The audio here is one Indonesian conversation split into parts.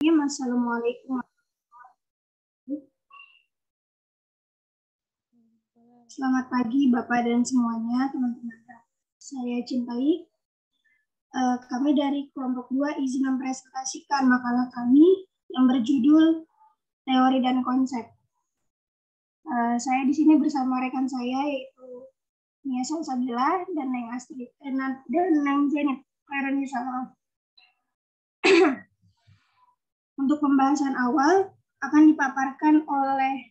Assalamualaikum. Selamat pagi Bapak dan semuanya, teman-teman. Saya cintai. Kami dari kelompok 2 izin mempresentasikan makalah kami yang berjudul Teori dan Konsep. Saya di sini bersama rekan saya yaitu Nia Salsabila dan Neng Astrid dan Neng Zenit. Untuk pembahasan awal akan dipaparkan oleh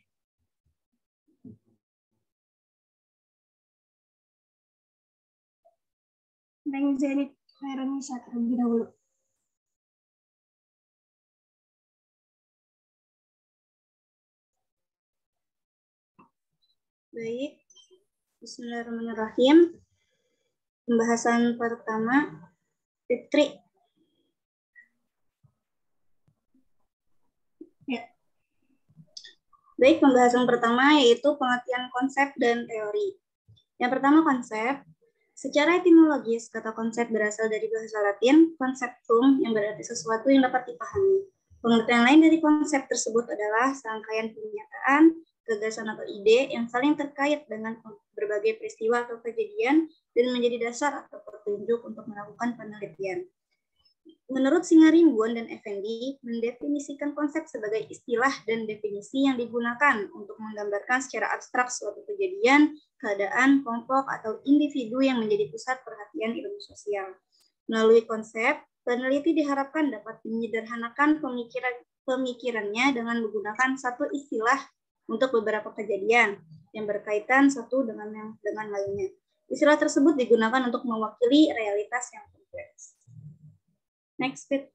Neng Zenit Khairunisa terlebih dahulu. Baik, Bismillahirrahmanirrahim. Pembahasan pertama, Fitri. Ya. Baik, pembahasan pertama yaitu pengertian konsep dan teori. Yang pertama, konsep. Secara etimologis, kata konsep berasal dari bahasa Latin conceptum yang berarti sesuatu yang dapat dipahami. Pengertian lain dari konsep tersebut adalah serangkaian pernyataan, gagasan atau ide yang saling terkait dengan berbagai peristiwa atau kejadian dan menjadi dasar atau petunjuk untuk melakukan penelitian. Menurut Singarimbuan dan Effendi, mendefinisikan konsep sebagai istilah dan definisi yang digunakan untuk menggambarkan secara abstrak suatu kejadian, keadaan, kelompok, atau individu yang menjadi pusat perhatian ilmu sosial. Melalui konsep, peneliti diharapkan dapat menyederhanakan pemikirannya dengan menggunakan satu istilah untuk beberapa kejadian yang berkaitan satu dengan lainnya. Istilah tersebut digunakan untuk mewakili realitas yang kompleks. Next, Fit.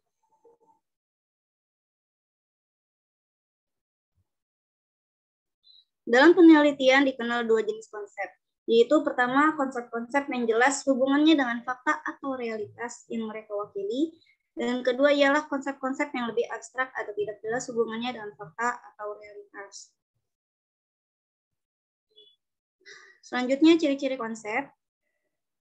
Dalam penelitian dikenal dua jenis konsep, yaitu pertama konsep-konsep yang jelas hubungannya dengan fakta atau realitas yang mereka wakili, dan kedua ialah konsep-konsep yang lebih abstrak atau tidak jelas hubungannya dengan fakta atau realitas. Selanjutnya, ciri-ciri konsep.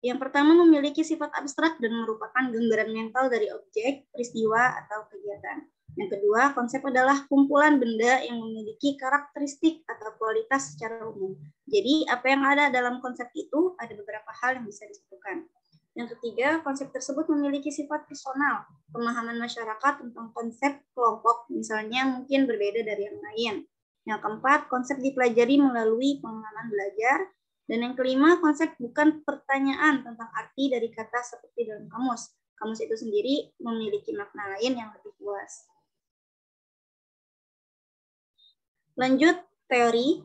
Yang pertama, memiliki sifat abstrak dan merupakan gambaran mental dari objek, peristiwa, atau kegiatan. Yang kedua, konsep adalah kumpulan benda yang memiliki karakteristik atau kualitas secara umum. Jadi, apa yang ada dalam konsep itu, ada beberapa hal yang bisa disebutkan. Yang ketiga, konsep tersebut memiliki sifat personal. Pemahaman masyarakat tentang konsep kelompok, misalnya mungkin berbeda dari yang lain. Yang keempat, konsep dipelajari melalui pengalaman belajar. Dan yang kelima, konsep bukan pertanyaan tentang arti dari kata seperti dalam kamus. Kamus itu sendiri memiliki makna lain yang lebih luas. Lanjut, teori.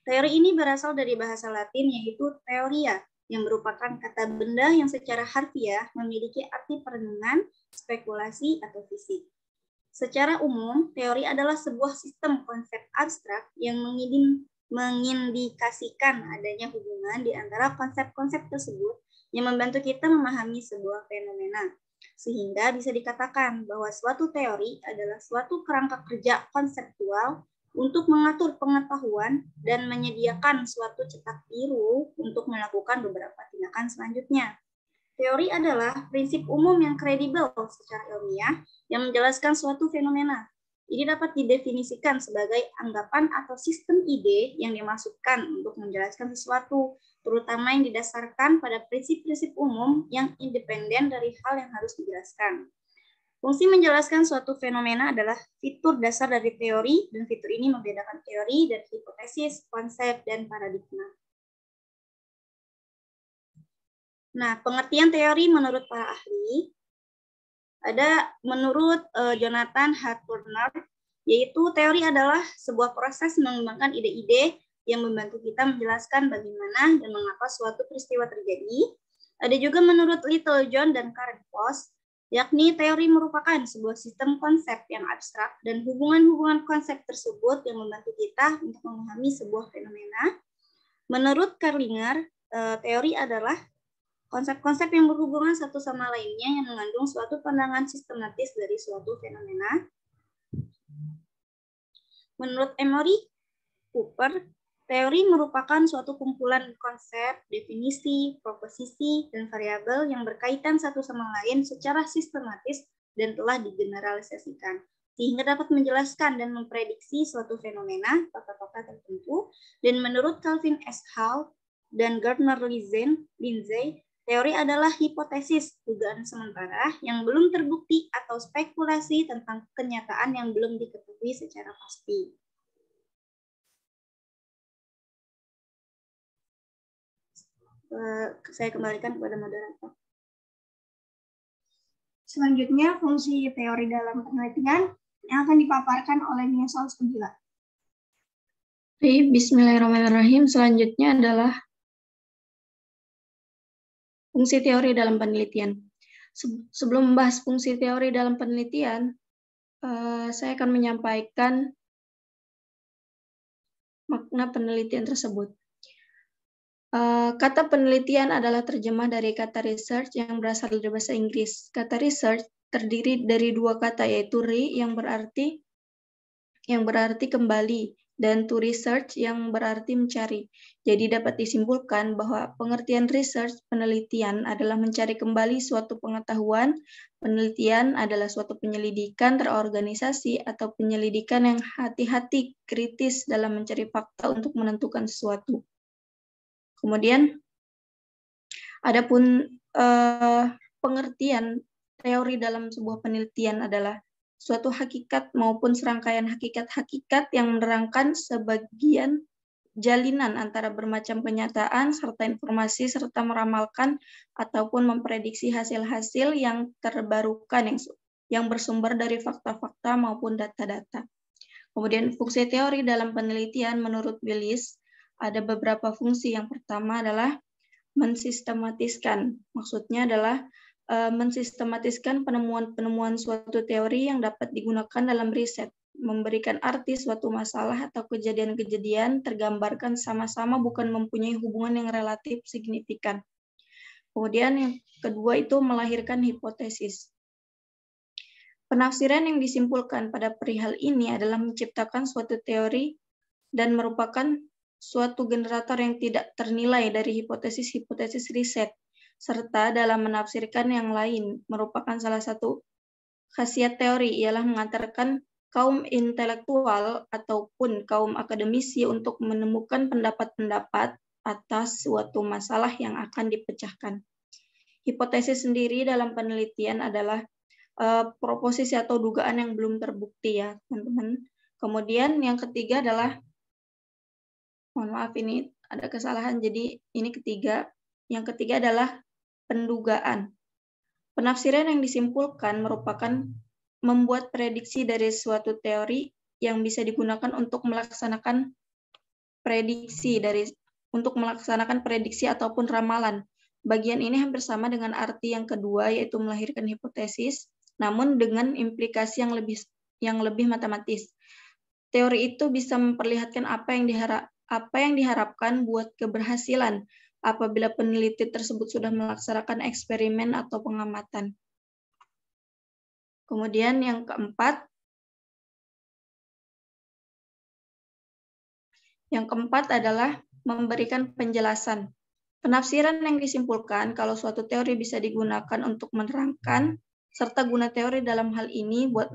Teori ini berasal dari bahasa Latin yaitu theoria, yang merupakan kata benda yang secara harfiah memiliki arti perenungan, spekulasi, atau fisik. Secara umum, teori adalah sebuah sistem konsep abstrak yang mengindikasikan adanya hubungan di antara konsep-konsep tersebut yang membantu kita memahami sebuah fenomena. Sehingga bisa dikatakan bahwa suatu teori adalah suatu kerangka kerja konseptual untuk mengatur pengetahuan dan menyediakan suatu cetak biru untuk melakukan beberapa tindakan selanjutnya. Teori adalah prinsip umum yang kredibel secara ilmiah yang menjelaskan suatu fenomena. Ini dapat didefinisikan sebagai anggapan atau sistem ide yang dimasukkan untuk menjelaskan sesuatu, terutama yang didasarkan pada prinsip-prinsip umum yang independen dari hal yang harus dijelaskan. Fungsi menjelaskan suatu fenomena adalah fitur dasar dari teori, dan fitur ini membedakan teori dari hipotesis, konsep, dan paradigma. Nah, pengertian teori menurut para ahli, ada menurut Jonathan H. Turner, yaitu teori adalah sebuah proses mengembangkan ide-ide yang membantu kita menjelaskan bagaimana dan mengapa suatu peristiwa terjadi. Ada juga menurut Littlejohn dan Karen Post, yakni teori merupakan sebuah sistem konsep yang abstrak dan hubungan-hubungan konsep tersebut yang membantu kita untuk memahami sebuah fenomena. Menurut Karlinger, teori adalah konsep-konsep yang berhubungan satu sama lainnya yang mengandung suatu pandangan sistematis dari suatu fenomena. Menurut Emory Cooper, teori merupakan suatu kumpulan konsep, definisi, proposisi, dan variabel yang berkaitan satu sama lain secara sistematis dan telah digeneralisasikan. sehingga dapat menjelaskan dan memprediksi suatu fenomena, fakta-fakta tertentu. Dan menurut Calvin S. Hall dan Gardner Lindsay, teori adalah hipotesis, dugaan sementara yang belum terbukti atau spekulasi tentang kenyataan yang belum diketahui secara pasti. Saya kembalikan kepada moderator. Selanjutnya, fungsi teori dalam penelitian yang akan dipaparkan oleh Nia Salsabila. Bismillahirrahmanirrahim. Selanjutnya adalah fungsi teori dalam penelitian. Sebelum membahas fungsi teori dalam penelitian, saya akan menyampaikan makna penelitian tersebut. Kata penelitian adalah terjemah dari kata research yang berasal dari bahasa Inggris. Kata research terdiri dari dua kata, yaitu re yang berarti kembali dan to research yang berarti mencari. Jadi dapat disimpulkan bahwa pengertian research penelitian adalah mencari kembali suatu pengetahuan. Penelitian adalah suatu penyelidikan terorganisasi atau penyelidikan yang hati-hati kritis dalam mencari fakta untuk menentukan sesuatu. Kemudian, adapun pengertian teori dalam sebuah penelitian adalah suatu hakikat maupun serangkaian hakikat-hakikat yang menerangkan sebagian jalinan antara bermacam kenyataan serta informasi serta meramalkan ataupun memprediksi hasil-hasil yang terbarukan yang bersumber dari fakta-fakta maupun data-data. Kemudian fungsi teori dalam penelitian menurut Willis ada beberapa fungsi. Yang pertama adalah mensistematiskan. Maksudnya adalah mensistematiskan penemuan-penemuan suatu teori yang dapat digunakan dalam riset, memberikan arti suatu masalah atau kejadian-kejadian tergambarkan sama-sama bukan mempunyai hubungan yang relatif signifikan. Kemudian yang kedua itu melahirkan hipotesis. Penafsiran yang disimpulkan pada perihal ini adalah menciptakan suatu teori dan merupakan suatu generator yang tidak ternilai dari hipotesis-hipotesis riset, serta dalam menafsirkan yang lain merupakan salah satu khasiat teori, ialah mengantarkan kaum intelektual ataupun kaum akademisi untuk menemukan pendapat-pendapat atas suatu masalah yang akan dipecahkan. Hipotesis sendiri dalam penelitian adalah proposisi atau dugaan yang belum terbukti ya, teman-teman. Kemudian yang ketiga adalah mohon maaf ini ada kesalahan, jadi ini ketiga. Yang ketiga adalah pendugaan. Penafsiran yang disimpulkan merupakan membuat prediksi dari suatu teori yang bisa digunakan untuk melaksanakan prediksi ataupun ramalan. Bagian ini hampir sama dengan arti yang kedua, yaitu melahirkan hipotesis, namun dengan implikasi yang lebih matematis. Teori itu bisa memperlihatkan apa yang diharapkan buat keberhasilan apabila peneliti tersebut sudah melaksanakan eksperimen atau pengamatan. Kemudian yang keempat adalah memberikan penjelasan. Penafsiran yang disimpulkan kalau suatu teori bisa digunakan untuk menerangkan, serta guna teori dalam hal ini buat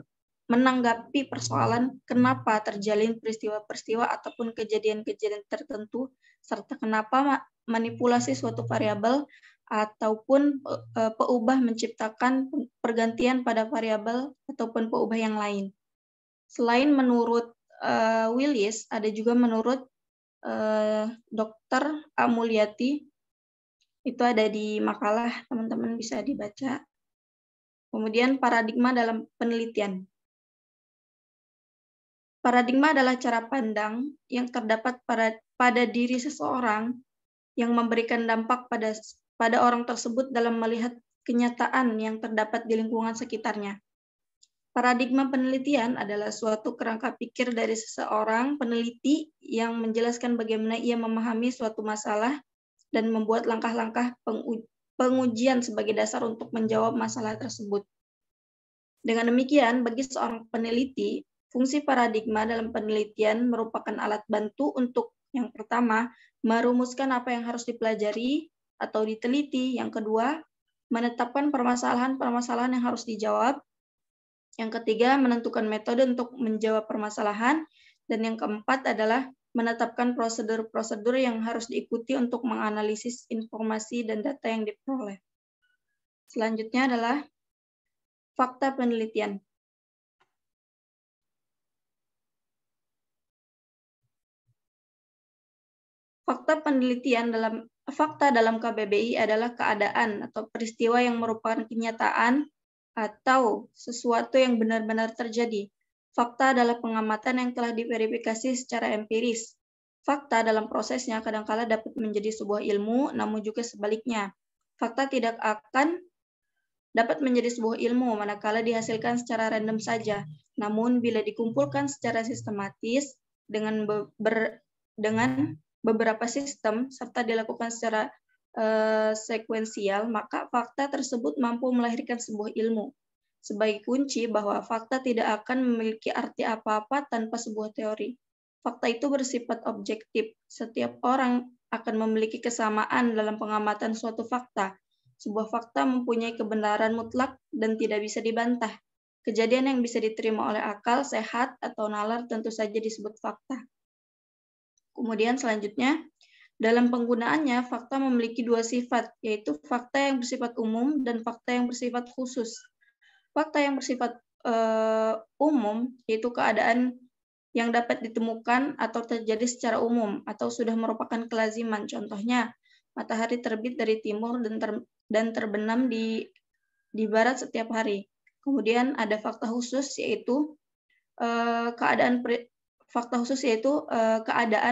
menanggapi persoalan kenapa terjalin peristiwa-peristiwa ataupun kejadian-kejadian tertentu, serta kenapa manipulasi suatu variabel ataupun peubah menciptakan pergantian pada variabel ataupun peubah yang lain. Selain menurut Willis, ada juga menurut Dr. Amulyati, itu ada di makalah, teman-teman bisa dibaca. Kemudian paradigma dalam penelitian. Paradigma adalah cara pandang yang terdapat pada diri seseorang yang memberikan dampak pada orang tersebut dalam melihat kenyataan yang terdapat di lingkungan sekitarnya. Paradigma penelitian adalah suatu kerangka pikir dari seseorang peneliti yang menjelaskan bagaimana ia memahami suatu masalah dan membuat langkah-langkah pengujian sebagai dasar untuk menjawab masalah tersebut. Dengan demikian, bagi seorang peneliti, fungsi paradigma dalam penelitian merupakan alat bantu untuk yang pertama, merumuskan apa yang harus dipelajari atau diteliti. Yang kedua, menetapkan permasalahan-permasalahan yang harus dijawab. Yang ketiga, menentukan metode untuk menjawab permasalahan. Dan yang keempat adalah menetapkan prosedur-prosedur yang harus diikuti untuk menganalisis informasi dan data yang diperoleh. Selanjutnya adalah fakta penelitian. Fakta dalam KBBI adalah keadaan atau peristiwa yang merupakan kenyataan atau sesuatu yang benar-benar terjadi. Fakta adalah pengamatan yang telah diverifikasi secara empiris. Fakta dalam prosesnya kadangkala dapat menjadi sebuah ilmu, namun juga sebaliknya. Fakta tidak akan dapat menjadi sebuah ilmu manakala dihasilkan secara random saja. Namun bila dikumpulkan secara sistematis dengan beberapa sistem serta dilakukan secara sekuensial, maka fakta tersebut mampu melahirkan sebuah ilmu. Sebagai kunci bahwa fakta tidak akan memiliki arti apa-apa tanpa sebuah teori. Fakta itu bersifat objektif. Setiap orang akan memiliki kesamaan dalam pengamatan suatu fakta. Sebuah fakta mempunyai kebenaran mutlak dan tidak bisa dibantah. Kejadian yang bisa diterima oleh akal sehat atau nalar tentu saja disebut fakta. Kemudian selanjutnya, dalam penggunaannya, fakta memiliki dua sifat, yaitu fakta yang bersifat umum dan fakta yang bersifat khusus. Fakta yang bersifat umum, yaitu keadaan yang dapat ditemukan atau terjadi secara umum, atau sudah merupakan kelaziman. Contohnya, matahari terbit dari timur dan terbenam di barat setiap hari. Kemudian ada fakta khusus, yaitu keadaan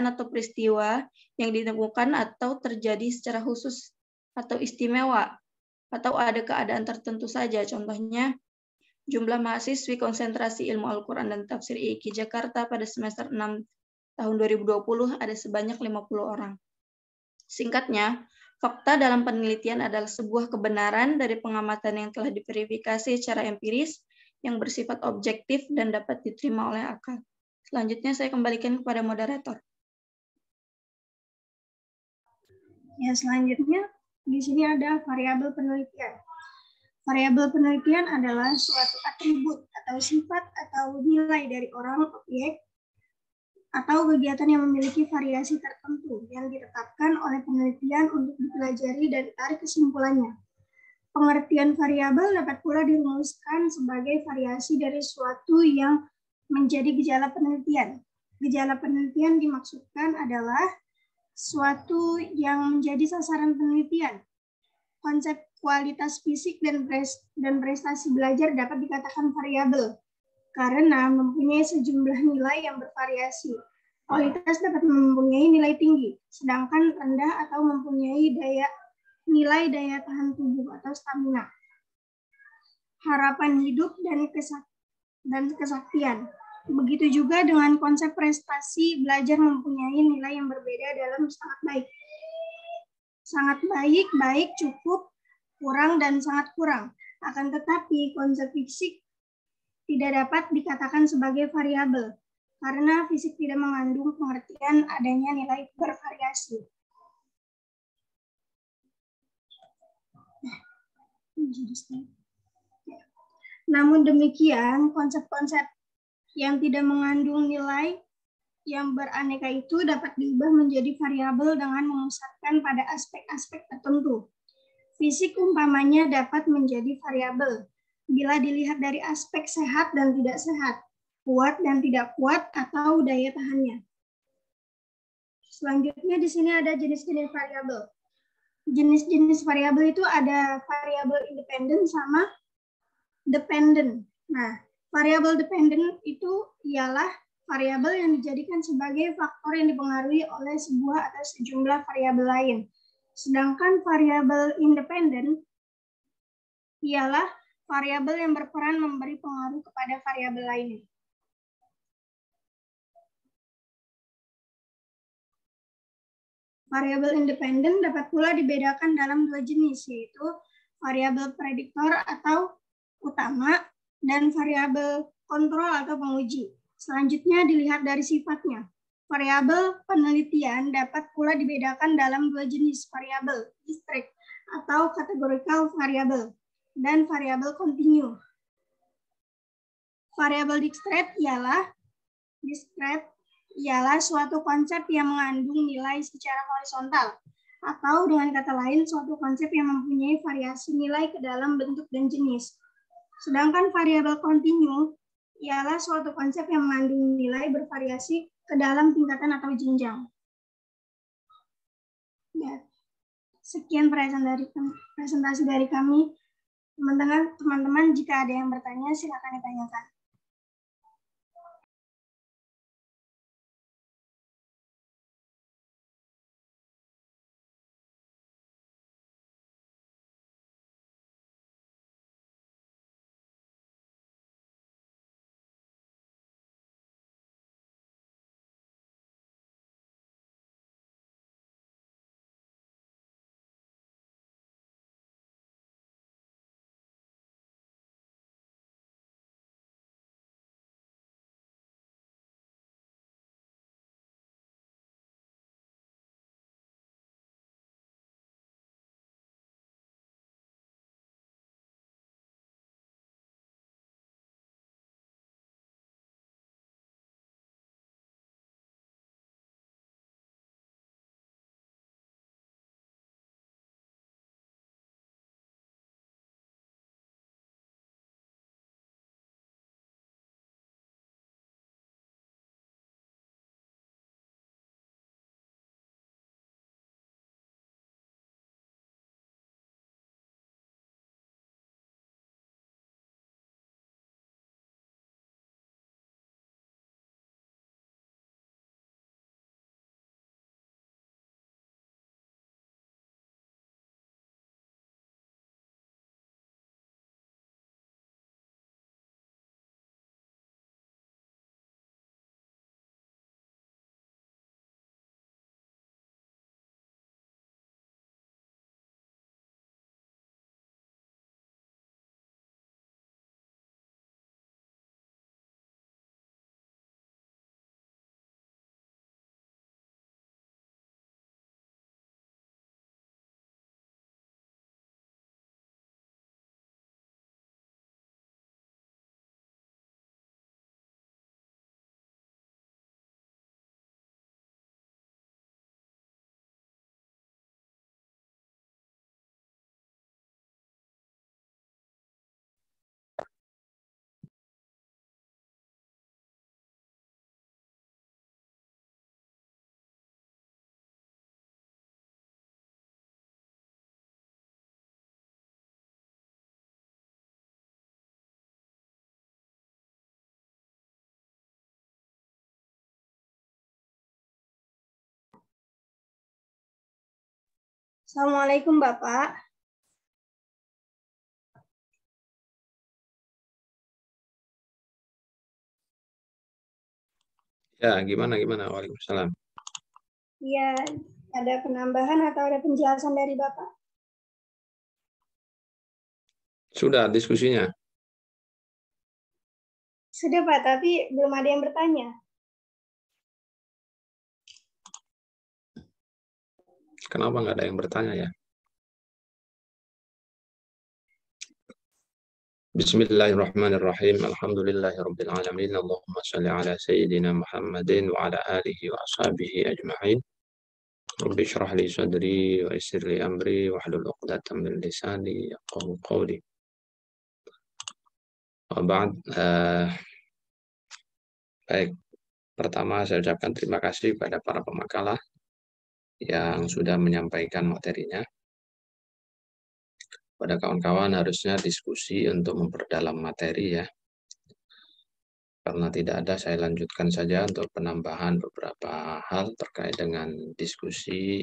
atau peristiwa yang ditemukan atau terjadi secara khusus atau istimewa, atau ada keadaan tertentu saja. Contohnya, jumlah mahasiswi konsentrasi ilmu Al-Quran dan Tafsir IIKI Jakarta pada semester 6 tahun 2020 ada sebanyak 50 orang. Singkatnya, fakta dalam penelitian adalah sebuah kebenaran dari pengamatan yang telah diverifikasi secara empiris yang bersifat objektif dan dapat diterima oleh akal. Selanjutnya saya kembalikan kepada moderator. Ya, selanjutnya di sini ada variabel penelitian. Variabel penelitian adalah suatu atribut atau sifat atau nilai dari orang, objek, atau kegiatan yang memiliki variasi tertentu yang ditetapkan oleh penelitian untuk dipelajari dan ditarik kesimpulannya. Pengertian variabel dapat pula dirumuskan sebagai variasi dari suatu yang menjadi gejala penelitian. Gejala penelitian dimaksudkan adalah suatu yang menjadi sasaran penelitian. Konsep kualitas fisik dan prestasi belajar dapat dikatakan variabel karena mempunyai sejumlah nilai yang bervariasi. Kualitas dapat mempunyai nilai tinggi, sedangkan rendah atau mempunyai nilai daya tahan tubuh atau stamina. Harapan hidup dan kesaktian. Begitu juga dengan konsep prestasi belajar mempunyai nilai yang berbeda dalam sangat baik. Sangat baik, baik, cukup, kurang, dan sangat kurang. Akan tetapi konsep fisik tidak dapat dikatakan sebagai variabel karena fisik tidak mengandung pengertian adanya nilai bervariasi. Namun demikian, konsep-konsep yang tidak mengandung nilai yang beraneka itu dapat diubah menjadi variabel dengan memusatkan pada aspek-aspek tertentu. Fisik umpamanya dapat menjadi variabel bila dilihat dari aspek sehat dan tidak sehat, kuat dan tidak kuat, atau daya tahannya. Selanjutnya di sini ada jenis-jenis variabel. Jenis-jenis variabel itu ada variabel independen sama dependent. Nah, variabel dependent itu ialah variabel yang dijadikan sebagai faktor yang dipengaruhi oleh sebuah atau sejumlah variabel lain. Sedangkan variabel independen ialah variabel yang berperan memberi pengaruh kepada variabel lainnya. Variabel independen dapat pula dibedakan dalam dua jenis, yaitu variabel prediktor atau utama dan variabel kontrol atau penguji. Selanjutnya dilihat dari sifatnya. Variabel penelitian dapat pula dibedakan dalam dua jenis, variabel discrete atau categorical variable dan variabel continue. Variabel discrete ialah suatu konsep yang mengandung nilai secara horizontal, atau dengan kata lain suatu konsep yang mempunyai variasi nilai ke dalam bentuk dan jenis. Sedangkan variabel kontinu ialah suatu konsep yang mengandung nilai bervariasi ke dalam tingkatan atau jenjang. Ya. Sekian presentasi dari kami. Teman-teman, jika ada yang bertanya, silakan ditanyakan. Assalamualaikum, Bapak. Ya, gimana? Waalaikumsalam. Ya, ada penambahan atau ada penjelasan dari Bapak? Sudah diskusinya? Sudah, Pak, tapi belum ada yang bertanya. Kenapa nggak ada yang bertanya ya? Bismillahirrahmanirrahim. Alhamdulillahirabbil alamin. Allahumma shalli ala sayyidina Muhammadin wa ala alihi wa ashabihi ajma'in. Rabbi shrah li sadri wa yassir li amri wa hlul 'uqdatam min lisani yafqahu qawli. Wa ba'd, baik. Pertama saya ucapkan terima kasih kepada para pemakalah yang sudah menyampaikan materinya. Pada kawan-kawan harusnya diskusi untuk memperdalam materi ya. Karena tidak ada, saya lanjutkan saja untuk penambahan beberapa hal terkait dengan diskusi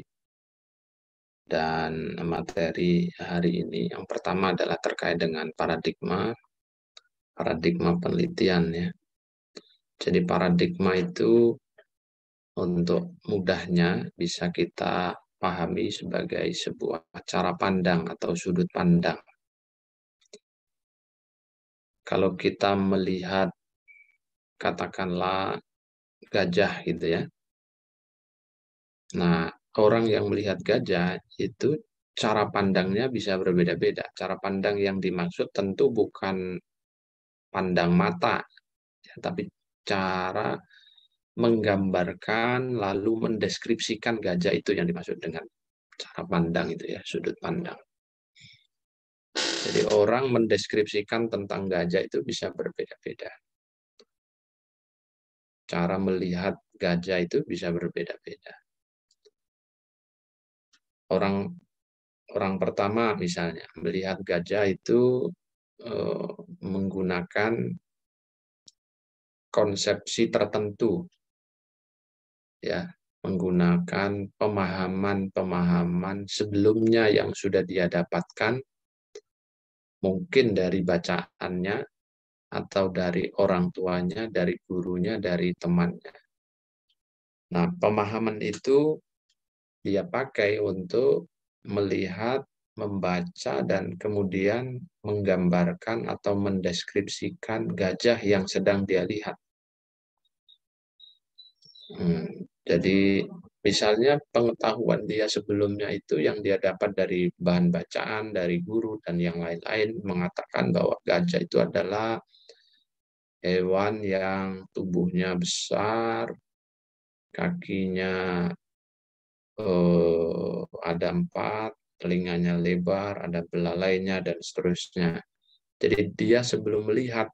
dan materi hari ini. Yang pertama adalah terkait dengan paradigma penelitian ya. Jadi paradigma itu untuk mudahnya bisa kita pahami sebagai sebuah cara pandang atau sudut pandang. Kalau kita melihat katakanlah gajah gitu ya. Nah, orang yang melihat gajah itu cara pandangnya bisa berbeda-beda. Cara pandang yang dimaksud tentu bukan pandang mata Ya, tapi cara menggambarkan lalu mendeskripsikan gajah itu yang dimaksud dengan cara pandang itu ya, sudut pandang. Jadi orang mendeskripsikan tentang gajah itu bisa berbeda-beda. Cara melihat gajah itu bisa berbeda-beda. Orang pertama misalnya melihat gajah itu menggunakan konsepsi tertentu, ya, menggunakan pemahaman-pemahaman sebelumnya yang sudah dia dapatkan, mungkin dari bacaannya, atau dari orang tuanya, dari gurunya, dari temannya. Nah, pemahaman itu dia pakai untuk melihat, membaca, dan kemudian menggambarkan atau mendeskripsikan gajah yang sedang dia lihat. Jadi misalnya pengetahuan dia sebelumnya itu yang dia dapat dari bahan bacaan, dari guru, dan yang lain-lain mengatakan bahwa gajah itu adalah hewan yang tubuhnya besar, kakinya ada 4, telinganya lebar, ada belalainya, dan seterusnya. Jadi dia sebelum melihat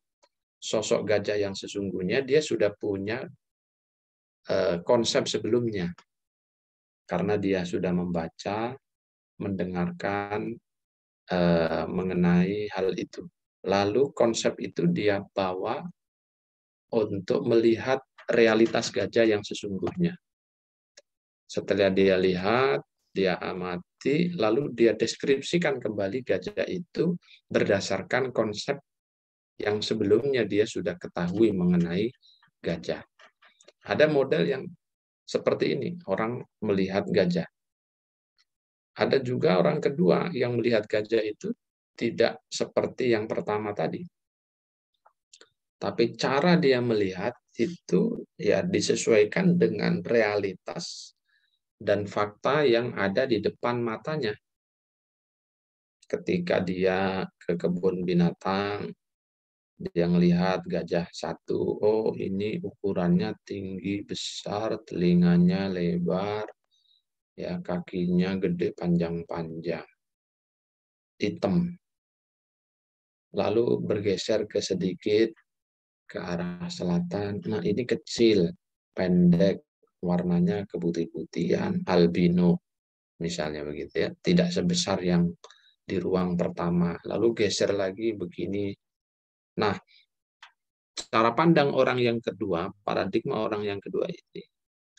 sosok gajah yang sesungguhnya, dia sudah punya konsep sebelumnya. Karena dia sudah membaca, mendengarkan mengenai hal itu. Lalu konsep itu dia bawa untuk melihat realitas gajah yang sesungguhnya. Setelah dia lihat, dia amati, lalu dia deskripsikan kembali gajah itu berdasarkan konsep yang sebelumnya dia sudah ketahui mengenai gajah. Ada model yang seperti ini, orang melihat gajah. Ada juga orang kedua yang melihat gajah itu tidak seperti yang pertama tadi. Tapi cara dia melihat itu ya disesuaikan dengan realitas dan fakta yang ada di depan matanya. Ketika dia ke kebun binatang, dia melihat gajah satu, oh ini ukurannya tinggi, besar, telinganya lebar, ya kakinya gede, panjang-panjang, hitam. Lalu bergeser ke sedikit ke arah selatan. Nah, ini kecil, pendek, warnanya keputih-putihan, albino, misalnya begitu ya. Tidak sebesar yang di ruang pertama. Lalu geser lagi begini. Nah, cara pandang orang yang kedua, paradigma orang yang kedua ini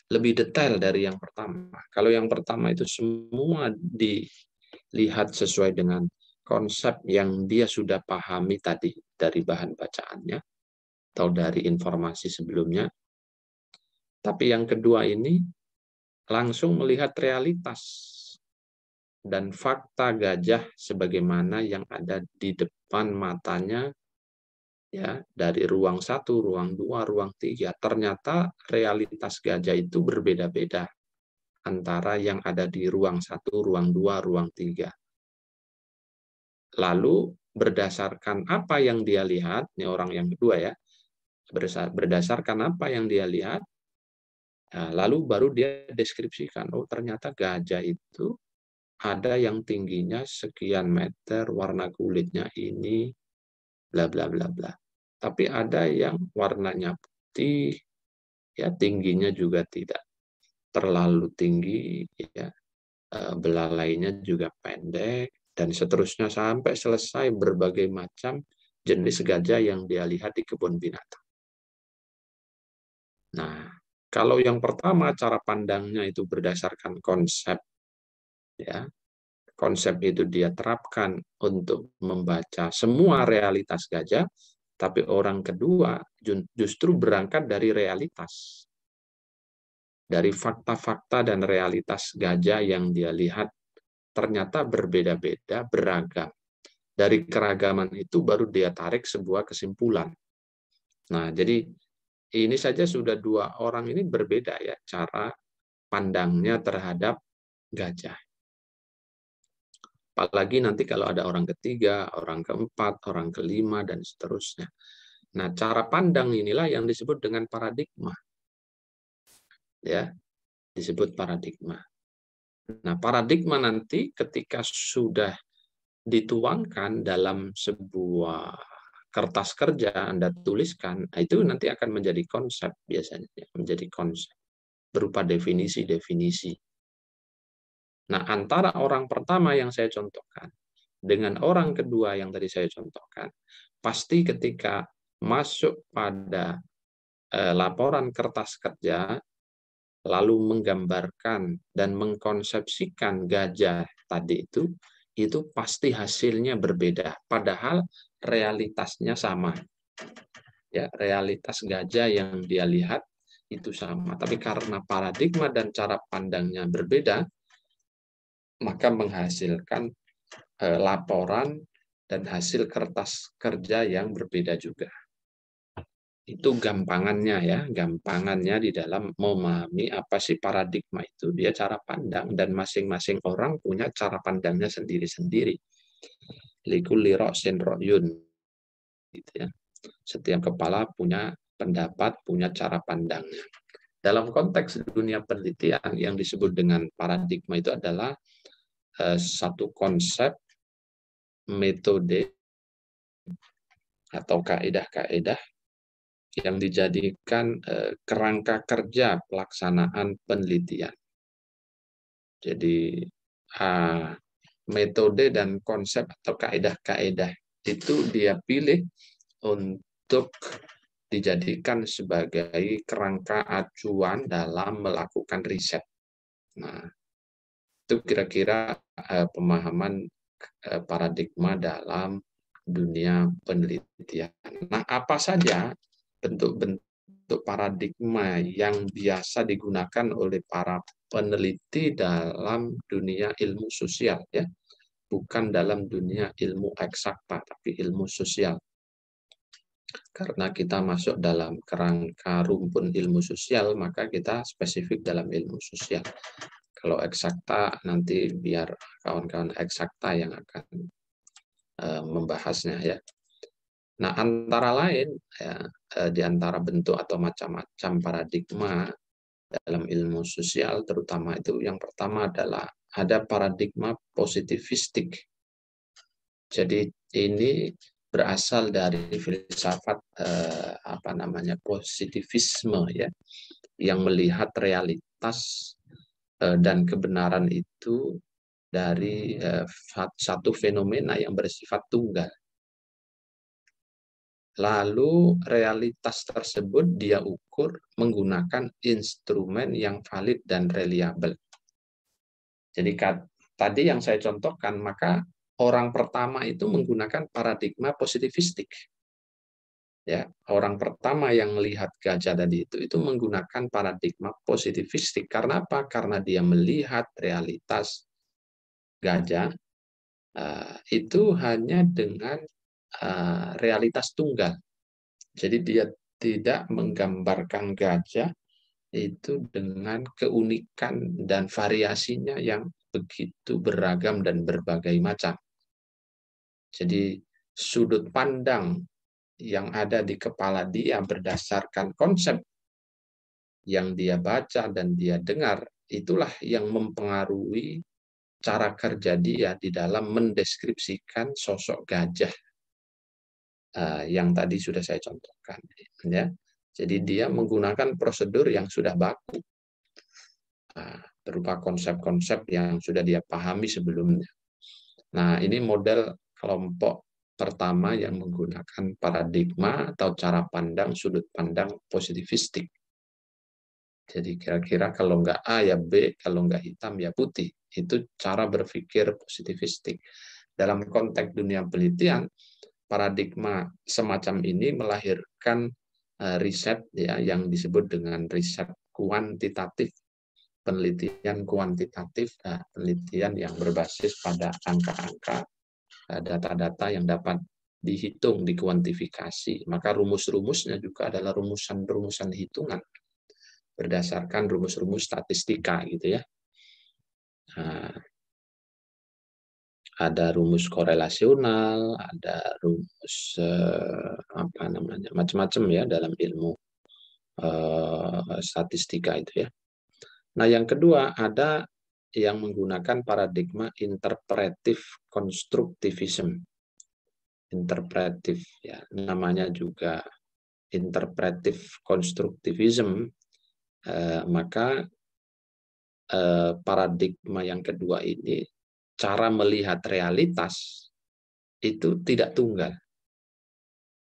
lebih detail dari yang pertama. Kalau yang pertama itu semua dilihat sesuai dengan konsep yang dia sudah pahami tadi dari bahan bacaannya atau dari informasi sebelumnya. Tapi yang kedua ini langsung melihat realitas dan fakta gajah sebagaimana yang ada di depan matanya, ya, dari ruang 1, ruang 2, ruang 3. Ternyata realitas gajah itu berbeda-beda antara yang ada di ruang 1, ruang 2, ruang 3. Lalu berdasarkan apa yang dia lihat, ini orang yang kedua ya, berdasarkan apa yang dia lihat, nah, lalu baru dia deskripsikan, oh ternyata gajah itu ada yang tingginya sekian meter, warna kulitnya ini, bla bla bla bla. Tapi ada yang warnanya putih, ya tingginya juga tidak terlalu tinggi, ya belalainya juga pendek, dan seterusnya sampai selesai berbagai macam jenis gajah yang dia lihat di kebun binatang. Nah, kalau yang pertama cara pandangnya itu berdasarkan konsep, ya konsep itu dia terapkan untuk membaca semua realitas gajah, tapi orang kedua justru berangkat dari realitas, dari fakta-fakta dan realitas gajah yang dia lihat ternyata berbeda-beda, beragam. Dari keragaman itu baru dia tarik sebuah kesimpulan. Nah, jadi ini saja sudah dua orang ini berbeda ya cara pandangnya terhadap gajah. Apalagi nanti kalau ada orang ketiga, orang keempat, orang kelima, dan seterusnya. Nah, cara pandang inilah yang disebut dengan paradigma. Ya, disebut paradigma. Nah, paradigma nanti ketika sudah dituangkan dalam sebuah kertas kerja Anda tuliskan, itu nanti akan menjadi konsep biasanya, menjadi konsep berupa definisi-definisi. Nah, antara orang pertama yang saya contohkan dengan orang kedua yang tadi saya contohkan, pasti ketika masuk pada laporan kertas kerja, lalu menggambarkan dan mengkonsepsikan gajah tadi itu pasti hasilnya berbeda. Padahal realitasnya sama. Ya, realitas gajah yang dia lihat itu sama. Tapi karena paradigma dan cara pandangnya berbeda, maka menghasilkan laporan dan hasil kertas kerja yang berbeda juga. Itu gampangannya ya, gampangannya di dalam memahami apa sih paradigma itu. Dia cara pandang dan masing-masing orang punya cara pandangnya sendiri-sendiri. Likulli ra'sin ra'yun. Gitu ya. Setiap kepala punya pendapat, punya cara pandangnya. Dalam konteks dunia penelitian yang disebut dengan paradigma itu adalah satu konsep, metode, atau kaedah-kaedah yang dijadikan kerangka kerja pelaksanaan penelitian. Jadi metode dan konsep atau kaedah-kaedah itu dia pilih untuk dijadikan sebagai kerangka acuan dalam melakukan riset. Nah, itu kira-kira pemahaman paradigma dalam dunia penelitian. Nah, apa saja bentuk-bentuk paradigma yang biasa digunakan oleh para peneliti dalam dunia ilmu sosial, ya, bukan dalam dunia ilmu eksakta, tapi ilmu sosial. Karena kita masuk dalam kerangka rumpun ilmu sosial, maka kita spesifik dalam ilmu sosial. Kalau eksakta, nanti biar kawan-kawan eksakta yang akan membahasnya, ya. Nah, antara lain ya, di antara bentuk atau macam-macam paradigma dalam ilmu sosial, terutama itu yang pertama adalah ada paradigma positivistik. Jadi ini berasal dari filsafat positivisme, ya, yang melihat realitas dan kebenaran itu dari satu fenomena yang bersifat tunggal. Lalu realitas tersebut dia ukur menggunakan instrumen yang valid dan reliabel. Jadi tadi yang saya contohkan, maka orang pertama itu menggunakan paradigma positivistik. Ya, orang pertama yang melihat gajah tadi itu menggunakan paradigma positivistik. Karena apa? Karena dia melihat realitas gajah itu hanya dengan realitas tunggal. Jadi dia tidak menggambarkan gajah itu dengan keunikan dan variasinya yang begitu beragam dan berbagai macam. Jadi sudut pandang yang ada di kepala dia berdasarkan konsep yang dia baca dan dia dengar, itulah yang mempengaruhi cara kerja dia di dalam mendeskripsikan sosok gajah yang tadi sudah saya contohkan, ya. Jadi dia menggunakan prosedur yang sudah baku berupa konsep-konsep yang sudah dia pahami sebelumnya. Nah, ini model kelompok pertama yang menggunakan paradigma atau cara pandang, sudut pandang positivistik. Jadi kira-kira kalau nggak A ya B, kalau nggak hitam ya putih. Itu cara berpikir positivistik. Dalam konteks dunia penelitian, paradigma semacam ini melahirkan riset, ya, yang disebut dengan riset kuantitatif, penelitian kuantitatif, penelitian yang berbasis pada angka-angka, data-data yang dapat dihitung, dikuantifikasi. Maka rumus-rumusnya juga adalah rumusan-rumusan hitungan berdasarkan rumus-rumus statistika, gitu ya. ada rumus korelasional, ada rumus macam-macam ya dalam ilmu statistika itu ya. Nah, yang kedua ada yang menggunakan paradigma interpretive constructivism. Interpretive ya, namanya juga interpretive constructivism. Maka paradigma yang kedua ini, cara melihat realitas itu tidak tunggal.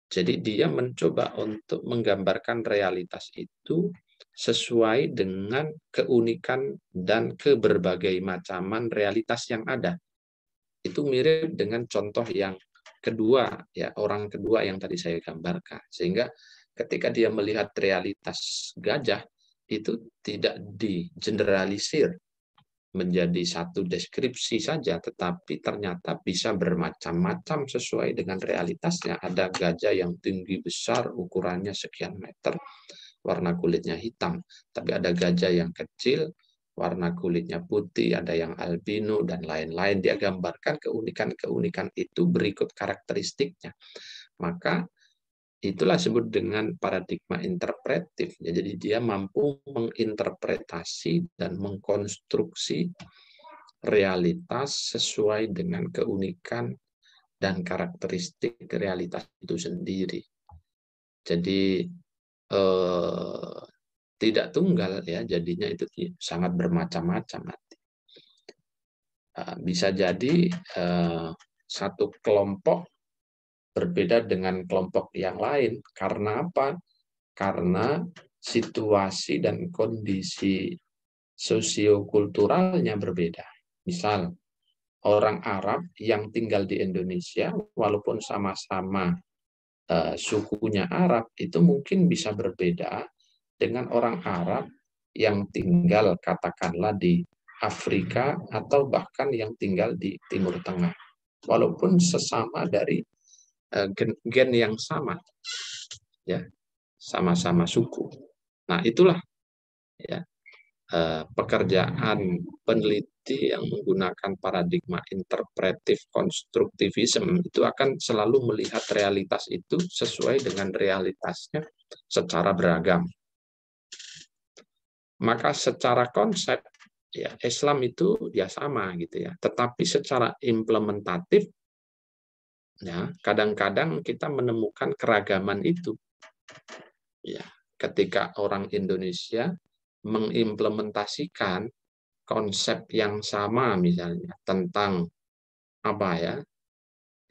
Jadi dia mencoba untuk menggambarkan realitas itu sesuai dengan keunikan dan keberbagai macaman realitas yang ada. Itu mirip dengan contoh yang kedua, ya, orang kedua yang tadi saya gambarkan. Sehingga ketika dia melihat realitas gajah, itu tidak digeneralisir menjadi satu deskripsi saja, tetapi ternyata bisa bermacam-macam sesuai dengan realitasnya. Ada gajah yang tinggi besar, ukurannya sekian meter, warna kulitnya hitam. Tapi ada gajah yang kecil, warna kulitnya putih, ada yang albino, dan lain-lain. Dia gambarkan keunikan-keunikan itu berikut karakteristiknya. Maka itulah disebut dengan paradigma interpretif. Jadi dia mampu menginterpretasi dan mengkonstruksi realitas sesuai dengan keunikan dan karakteristik realitas itu sendiri. Jadi tidak tunggal ya, jadinya itu sangat bermacam-macam nanti. Bisa jadi satu kelompok berbeda dengan kelompok yang lain. Karena apa? Karena situasi dan kondisi sosiokulturalnya berbeda. Misal, orang Arab yang tinggal di Indonesia, walaupun sama-sama sukunya Arab, itu mungkin bisa berbeda dengan orang Arab yang tinggal katakanlah di Afrika atau bahkan yang tinggal di Timur Tengah. Walaupun sesama dari gen yang sama, ya, sama-sama suku. Nah, itulah ya pekerjaan peneliti yang menggunakan paradigma interpretive constructivism itu akan selalu melihat realitas itu sesuai dengan realitasnya secara beragam. Maka secara konsep ya Islam itu ya sama gitu ya, tetapi secara implementatif ya, kadang-kadang kita menemukan keragaman itu. Ya, ketika orang Indonesia mengimplementasikan konsep yang sama misalnya tentang apa ya?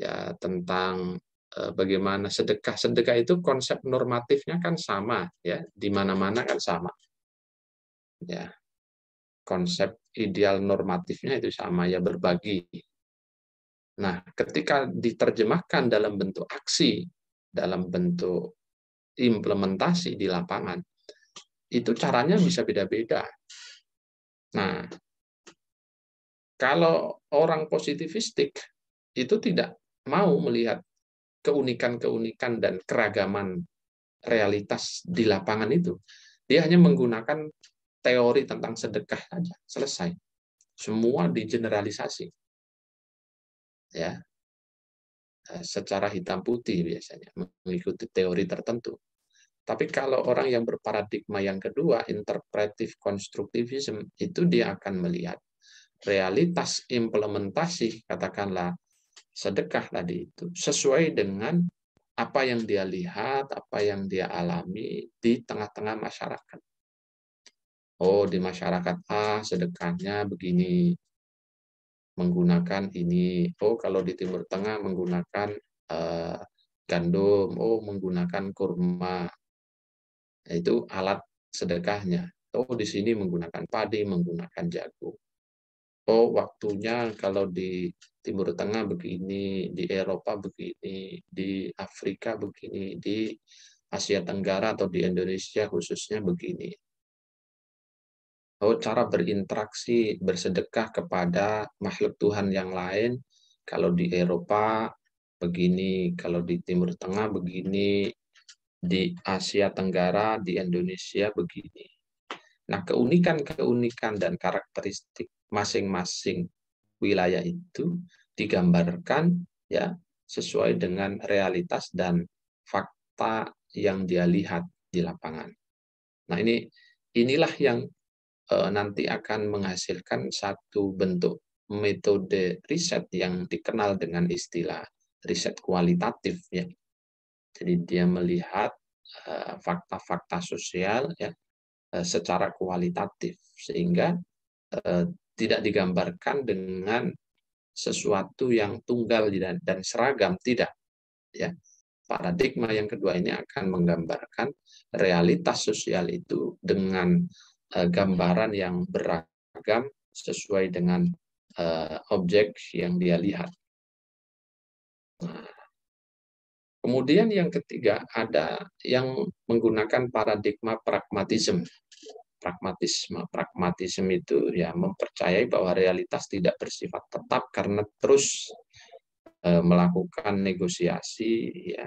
Ya, tentang bagaimana sedekah. Sedekah itu konsep normatifnya kan sama ya, di mana-mana kan sama. Ya. Konsep ideal normatifnya itu sama ya, berbagi. Nah, ketika diterjemahkan dalam bentuk aksi, dalam bentuk implementasi di lapangan, itu caranya bisa beda-beda. Nah, kalau orang positivistik itu tidak mau melihat keunikan-keunikan dan keragaman realitas di lapangan itu. Dia hanya menggunakan teori tentang sedekah saja, selesai. Semua digeneralisasi. Ya, secara hitam putih biasanya mengikuti teori tertentu. Tapi kalau orang yang berparadigma yang kedua, interpretive constructivism, itu dia akan melihat realitas implementasi, katakanlah sedekah tadi itu, sesuai dengan apa yang dia lihat, apa yang dia alami di tengah-tengah masyarakat. Oh, di masyarakat A sedekahnya begini, menggunakan ini. Oh, kalau di Timur Tengah menggunakan gandum. Oh, menggunakan kurma. Itu alat sedekahnya. Oh, di sini menggunakan padi, menggunakan jagung. Oh, waktunya kalau di Timur Tengah begini, di Eropa begini, di Afrika begini, di Asia Tenggara atau di Indonesia khususnya begini. Oh, cara berinteraksi, bersedekah kepada makhluk Tuhan yang lain, kalau di Eropa begini, kalau di Timur Tengah begini, di Asia Tenggara, di Indonesia begini. Nah, keunikan-keunikan dan karakteristik masing-masing wilayah itu digambarkan ya sesuai dengan realitas dan fakta yang dia lihat di lapangan. Nah, inilah yang nanti akan menghasilkan satu bentuk metode riset yang dikenal dengan istilah riset kualitatif ya. Jadi dia melihat fakta-fakta sosial ya secara kualitatif sehingga tidak digambarkan dengan sesuatu yang tunggal dan seragam, tidak ya. Paradigma yang kedua ini akan menggambarkan realitas sosial itu dengan gambaran yang beragam sesuai dengan objek yang dia lihat. Nah, kemudian yang ketiga ada yang menggunakan paradigma pragmatisme. Pragmatisme itu ya mempercayai bahwa realitas tidak bersifat tetap karena terus melakukan negosiasi ya,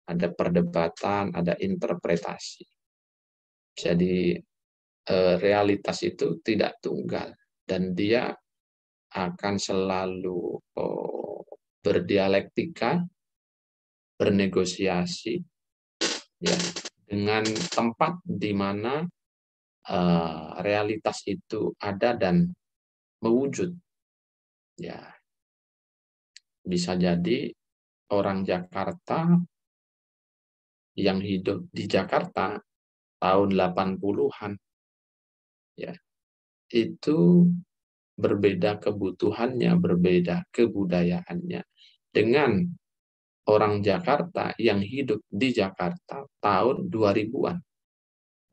ada perdebatan, ada interpretasi. Jadi realitas itu tidak tunggal dan dia akan selalu berdialektika, bernegosiasi ya dengan tempat di mana realitas itu ada dan mewujud. Ya, bisa jadi orang Jakarta yang hidup di Jakarta tahun 80-an ya, itu berbeda kebutuhannya, berbeda kebudayaannya dengan orang Jakarta yang hidup di Jakarta tahun 2000-an.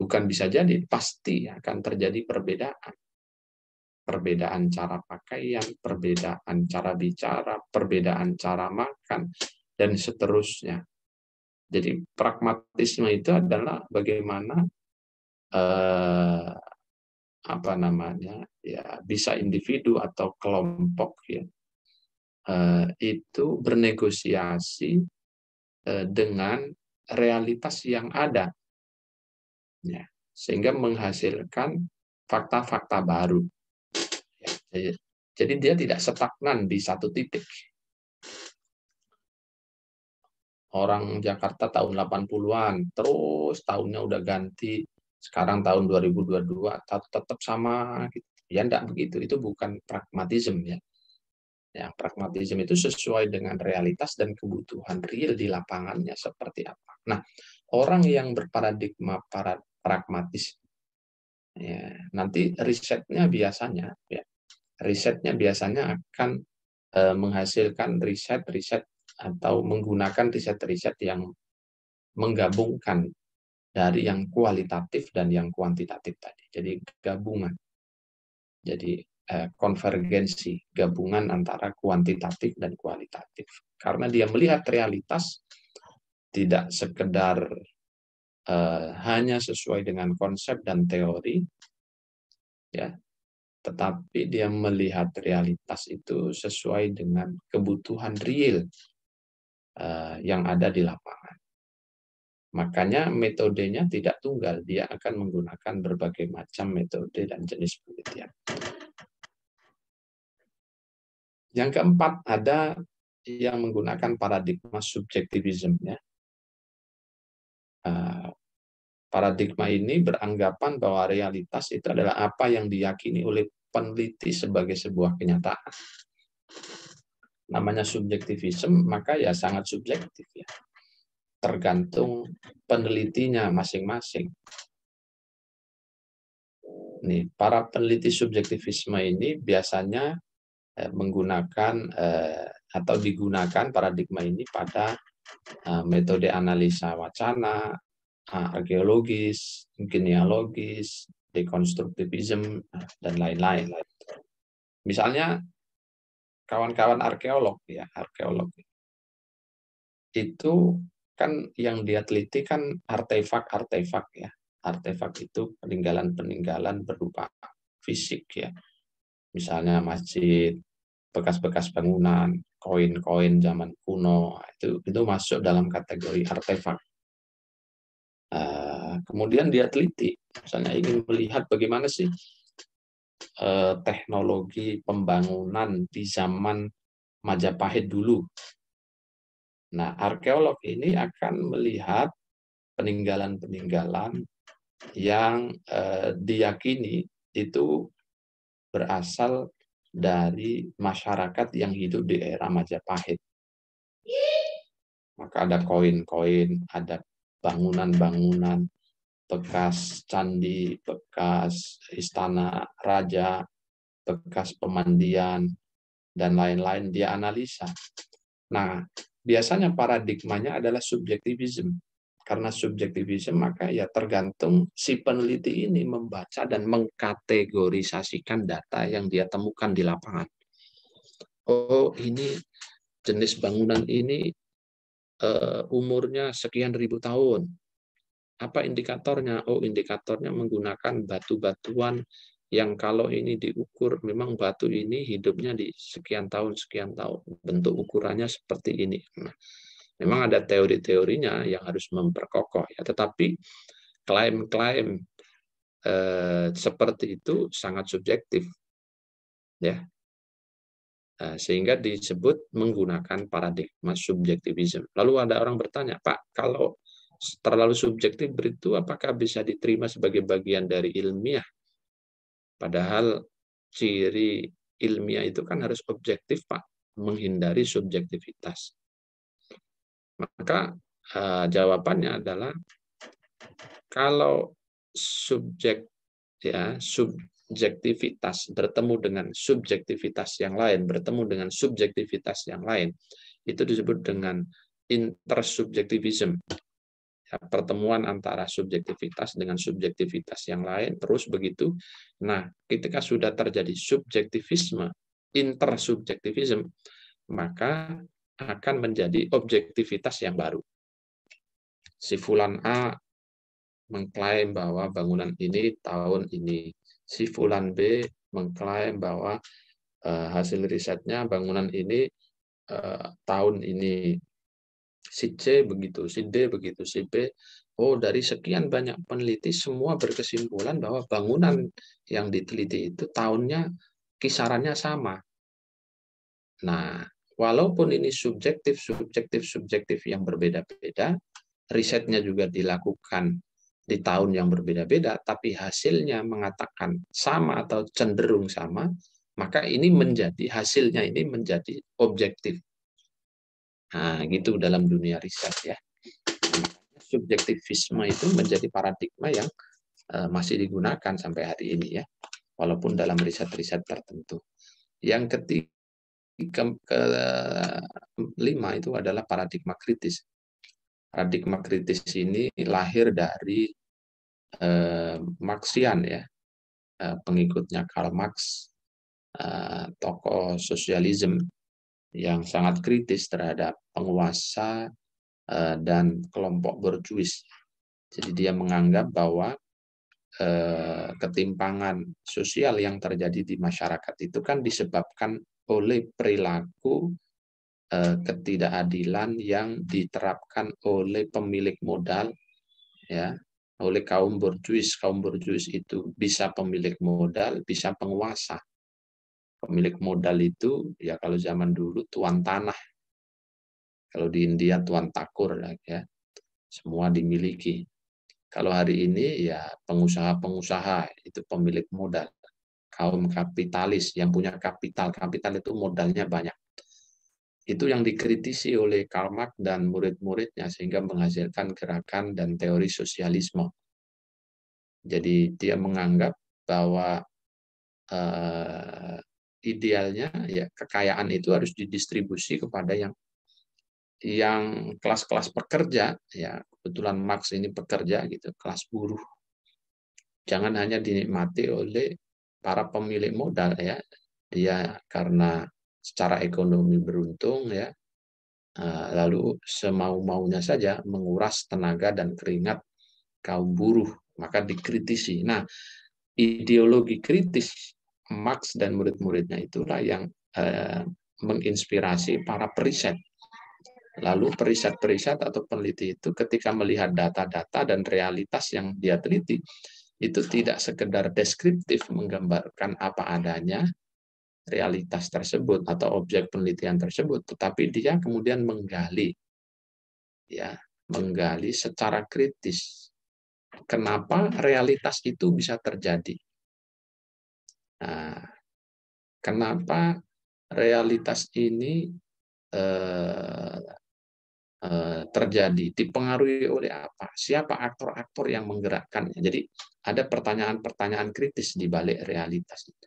Bukan bisa jadi, pasti akan terjadi perbedaan. Perbedaan cara pakaian, perbedaan cara bicara, perbedaan cara makan, dan seterusnya. Jadi pragmatisme itu adalah bagaimana ya bisa individu atau kelompok ya itu bernegosiasi dengan realitas yang ada. Ya, sehingga menghasilkan fakta-fakta baru. Ya, jadi dia tidak stagnan di satu titik. Orang Jakarta tahun 80-an, terus tahunnya udah ganti, sekarang tahun 2022 tetap sama. Gitu. Ya enggak begitu, itu bukan pragmatisme ya. Ya, pragmatisme itu sesuai dengan realitas dan kebutuhan real di lapangannya seperti apa. Nah, orang yang berparadigma pragmatis ya, nanti risetnya biasanya akan menghasilkan riset atau menggunakan riset yang menggabungkan dari yang kualitatif dan yang kuantitatif tadi. Jadi gabungan. Jadi konvergensi, gabungan antara kuantitatif dan kualitatif. Karena dia melihat realitas tidak sekedar hanya sesuai dengan konsep dan teori, ya, tetapi dia melihat realitas itu sesuai dengan kebutuhan real yang ada di lapangan. Makanya metodenya tidak tunggal, dia akan menggunakan berbagai macam metode dan jenis penelitian. Yang keempat, ada yang menggunakan paradigma subjektivisme. Ya. Paradigma ini beranggapan bahwa realitas itu adalah apa yang diyakini oleh peneliti sebagai sebuah kenyataan. Namanya subjektivisme, maka ya sangat subjektif ya. Tergantung penelitinya masing-masing. Nih, para peneliti subjektivisme ini biasanya menggunakan atau digunakan paradigma ini pada metode analisa wacana, arkeologis, genealogis, dekonstruktivisme, dan lain-lain. Misalnya kawan-kawan arkeolog itu kan yang dia teliti kan artefak ya. Artefak itu peninggalan-peninggalan berupa fisik ya. Misalnya masjid, bekas-bekas bangunan, koin-koin zaman kuno, itu masuk dalam kategori artefak. Kemudian dia teliti, misalnya ingin melihat bagaimana sih teknologi pembangunan di zaman Majapahit dulu. Nah, arkeolog ini akan melihat peninggalan-peninggalan yang diyakini itu berasal dari masyarakat yang hidup di era Majapahit. Maka ada koin-koin, ada bangunan-bangunan, bekas candi, bekas istana raja, bekas pemandian, dan lain-lain, dia analisa. Nah, biasanya paradigmanya adalah subjektivisme. Karena subjektivisme, maka ya tergantung si peneliti ini membaca dan mengkategorisasikan data yang dia temukan di lapangan. Oh, ini jenis bangunan ini umurnya sekian ribu tahun. Apa indikatornya? Oh, indikatornya menggunakan batu-batuan yang kalau ini diukur, memang batu ini hidupnya di sekian tahun, bentuk ukurannya seperti ini. Nah, memang ada teori-teorinya yang harus memperkokoh, ya. Tetapi klaim-klaim seperti itu sangat subjektif, ya. Sehingga disebut menggunakan paradigma subjektivisme. Lalu ada orang bertanya, Pak, kalau terlalu subjektif itu apakah bisa diterima sebagai bagian dari ilmiah? Padahal ciri ilmiah itu kan harus objektif, Pak, menghindari subjektivitas. Maka jawabannya adalah kalau subjektivitas bertemu dengan subjektivitas yang lain, itu disebut dengan intersubjektivisme. Pertemuan antara subjektivitas dengan subjektivitas yang lain, terus begitu. Nah, ketika sudah terjadi subjektivisme, intersubjektivisme, maka akan menjadi objektivitas yang baru. Si fulan A mengklaim bahwa bangunan ini tahun ini, si fulan B mengklaim bahwa hasil risetnya bangunan ini tahun ini, si C begitu, si D begitu, si B. Oh, dari sekian banyak peneliti semua berkesimpulan bahwa bangunan yang diteliti itu tahunnya kisarannya sama. Nah, walaupun ini subjektif yang berbeda-beda, risetnya juga dilakukan di tahun yang berbeda-beda, tapi hasilnya mengatakan sama atau cenderung sama, maka ini hasilnya ini menjadi objektif. Nah, gitu dalam dunia riset, ya. Subjektivisme itu menjadi paradigma yang masih digunakan sampai hari ini, ya, walaupun dalam riset-riset tertentu. Yang kelima itu adalah paradigma kritis. Paradigma kritis ini lahir dari Marxian, ya, pengikutnya Karl Marx, tokoh sosialisme yang sangat kritis terhadap penguasa dan kelompok borjuis. Jadi dia menganggap bahwa ketimpangan sosial yang terjadi di masyarakat itu kan disebabkan oleh perilaku ketidakadilan yang diterapkan oleh pemilik modal, ya, oleh kaum borjuis. Kaum borjuis itu bisa pemilik modal, bisa penguasa. Pemilik modal itu, ya, kalau zaman dulu tuan tanah. Kalau di India tuan takur, ya, semua dimiliki. Kalau hari ini, ya, pengusaha-pengusaha itu pemilik modal. Kaum kapitalis yang punya kapital itu modalnya banyak. Itu yang dikritisi oleh Karl Marx dan murid-muridnya sehingga menghasilkan gerakan dan teori sosialisme. Jadi dia menganggap bahwa idealnya, ya, kekayaan itu harus didistribusi kepada yang kelas-kelas pekerja, ya, kebetulan Marx ini pekerja gitu, kelas buruh. Jangan hanya dinikmati oleh para pemilik modal, ya. Dia karena secara ekonomi beruntung, ya, lalu semau-maunya saja menguras tenaga dan keringat kaum buruh, maka dikritisi. Nah, ideologi kritis Marx dan murid-muridnya itulah yang menginspirasi para periset. Lalu periset-periset atau peneliti itu ketika melihat data-data dan realitas yang dia teliti, itu tidak sekedar deskriptif menggambarkan apa adanya, realitas tersebut atau objek penelitian tersebut, tetapi dia kemudian menggali, ya, menggali secara kritis. Kenapa realitas itu bisa terjadi? Nah, kenapa realitas ini terjadi, dipengaruhi oleh apa? Siapa aktor-aktor yang menggerakkannya? Jadi ada pertanyaan-pertanyaan kritis di balik realitas itu.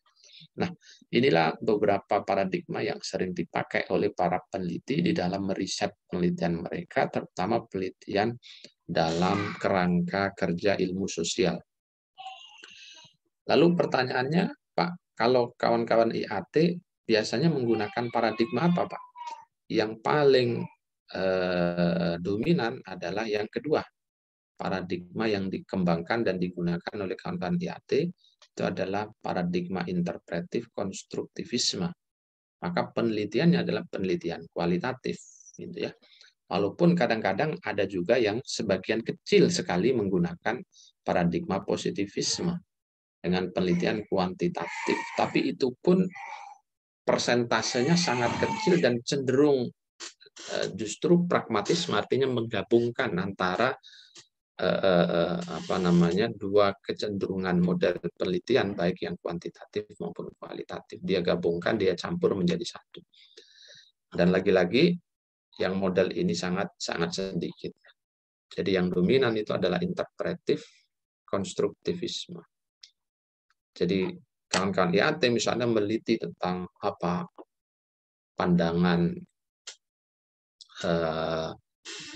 Nah, inilah beberapa paradigma yang sering dipakai oleh para peneliti di dalam meriset penelitian mereka, terutama penelitian dalam kerangka kerja ilmu sosial. Lalu pertanyaannya, Pak, kalau kawan-kawan IAT biasanya menggunakan paradigma apa, Pak? Yang paling dominan adalah yang kedua. Paradigma yang dikembangkan dan digunakan oleh kawan-kawan IAT itu adalah paradigma interpretif konstruktivisme. Maka penelitiannya adalah penelitian kualitatif, gitu ya. Walaupun kadang-kadang ada juga yang sebagian kecil sekali menggunakan paradigma positivisme dengan penelitian kuantitatif, tapi itu pun persentasenya sangat kecil dan cenderung justru pragmatisme, artinya menggabungkan antara dua kecenderungan model penelitian, baik yang kuantitatif maupun kualitatif. Dia gabungkan, dia campur menjadi satu. Dan lagi-lagi yang model ini sangat sedikit. Jadi yang dominan itu adalah interpretif konstruktivisme. Jadi kawan-kawan IAT misalnya meneliti tentang apa pandangan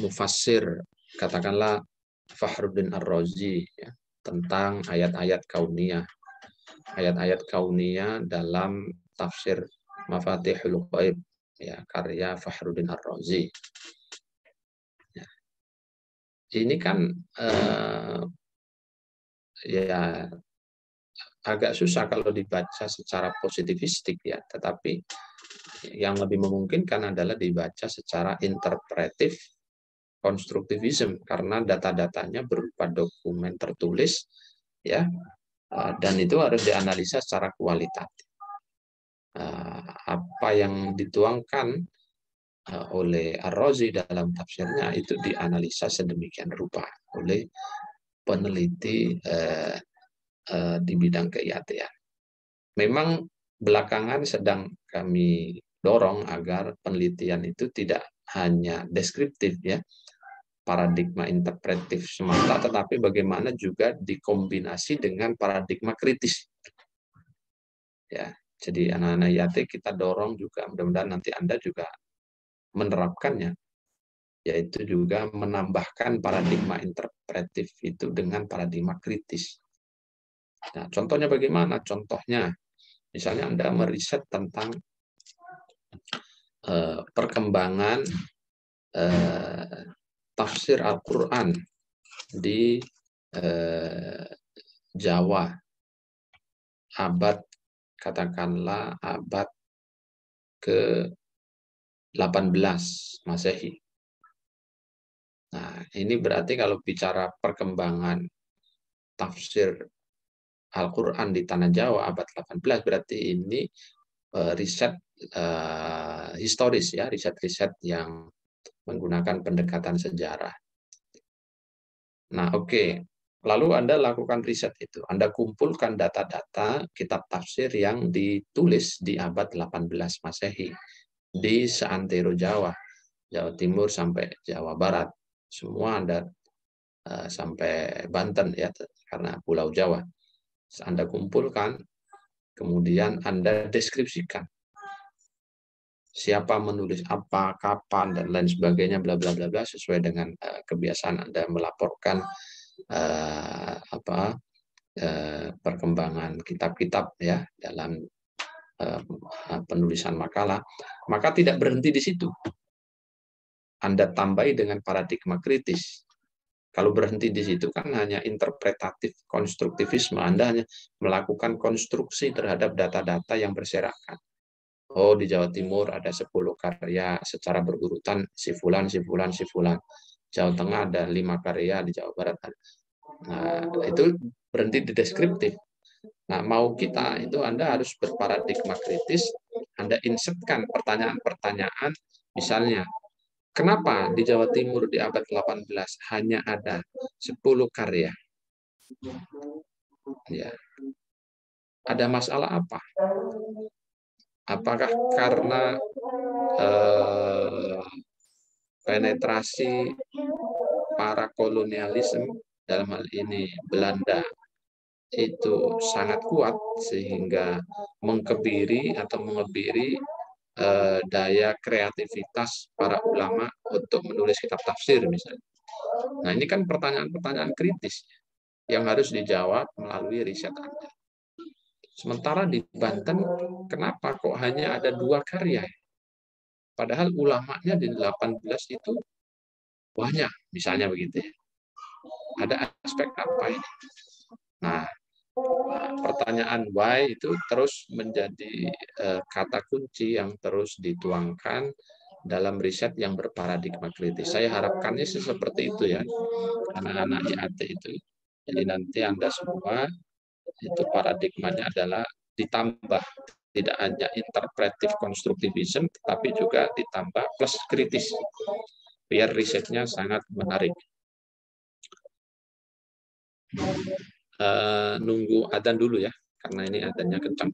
mufassir, katakanlah Fakhruddin Ar-Razi, ya, tentang ayat-ayat kauniyah. Ayat-ayat kauniyah dalam tafsir Mafatihul Ghaib, ya, karya Fakhruddin Ar-Razi. Ya. Ini kan ya agak susah kalau dibaca secara positivistik, ya, tetapi yang lebih memungkinkan adalah dibaca secara interpretif konstruktivisme, karena data-datanya berupa dokumen tertulis, ya, dan itu harus dianalisa secara kualitatif. Apa yang dituangkan oleh Ar-Razi dalam tafsirnya itu dianalisa sedemikian rupa oleh peneliti di bidang ke-IAT-an. Memang belakangan sedang kami dorong agar penelitian itu tidak hanya deskriptif, ya, paradigma interpretif semata, tetapi bagaimana juga dikombinasi dengan paradigma kritis. Ya, jadi anak-anak IAT kita dorong juga, mudah-mudahan nanti Anda juga menerapkannya, yaitu juga menambahkan paradigma interpretif itu dengan paradigma kritis. Nah, contohnya bagaimana? Contohnya, misalnya Anda meriset tentang perkembangan tafsir Al-Quran di Jawa, katakanlah abad ke-18 Masehi. Nah, ini berarti kalau bicara perkembangan tafsir Al-Quran di Tanah Jawa abad 18, berarti ini riset historis, ya, riset-riset yang menggunakan pendekatan sejarah. Nah, oke. Lalu Anda lakukan riset itu. Anda kumpulkan data-data kitab tafsir yang ditulis di abad 18 Masehi di seantero Jawa, Jawa Timur sampai Jawa Barat. Semua Anda sampai Banten, ya, karena Pulau Jawa. Anda kumpulkan, kemudian Anda deskripsikan siapa menulis apa, kapan, dan lain sebagainya, bla bla bla bla, sesuai dengan kebiasaan Anda melaporkan perkembangan kitab-kitab, ya, dalam penulisan makalah. Maka tidak berhenti di situ. Anda tambahi dengan paradigma kritis. Kalau berhenti di situ kan hanya interpretatif konstruktivisme. Anda hanya melakukan konstruksi terhadap data-data yang berserakan. Oh, di Jawa Timur ada 10 karya secara berurutan, si fulan, si fulan, si fulan. Jawa Tengah ada 5 karya, di Jawa Barat ada. Nah, itu berhenti di deskriptif. Nah, mau kita itu Anda harus berparadigma kritis, Anda insertkan pertanyaan-pertanyaan, misalnya, kenapa di Jawa Timur di abad 18 hanya ada 10 karya? Ya. Ada masalah apa? Apakah karena penetrasi para kolonialisme, dalam hal ini Belanda, itu sangat kuat sehingga mengebiri daya kreativitas para ulama untuk menulis kitab tafsir misalnya. Nah, ini kan pertanyaan-pertanyaan kritis yang harus dijawab melalui riset Anda. Sementara di Banten, kenapa kok hanya ada 2 karya? Padahal ulamanya di 18 itu banyak, misalnya begitu ya. Ada aspek apa ini? Nah, pertanyaan why itu terus menjadi kata kunci yang terus dituangkan dalam riset yang berparadigma kritis. Saya harapkannya seperti itu ya, anak-anak IAT itu. Jadi nanti Anda semua itu paradigmanya adalah ditambah, tidak hanya interpretive constructivism, tetapi juga ditambah plus kritis, biar risetnya sangat menarik. Nunggu adzan dulu ya, karena ini adzannya kencang.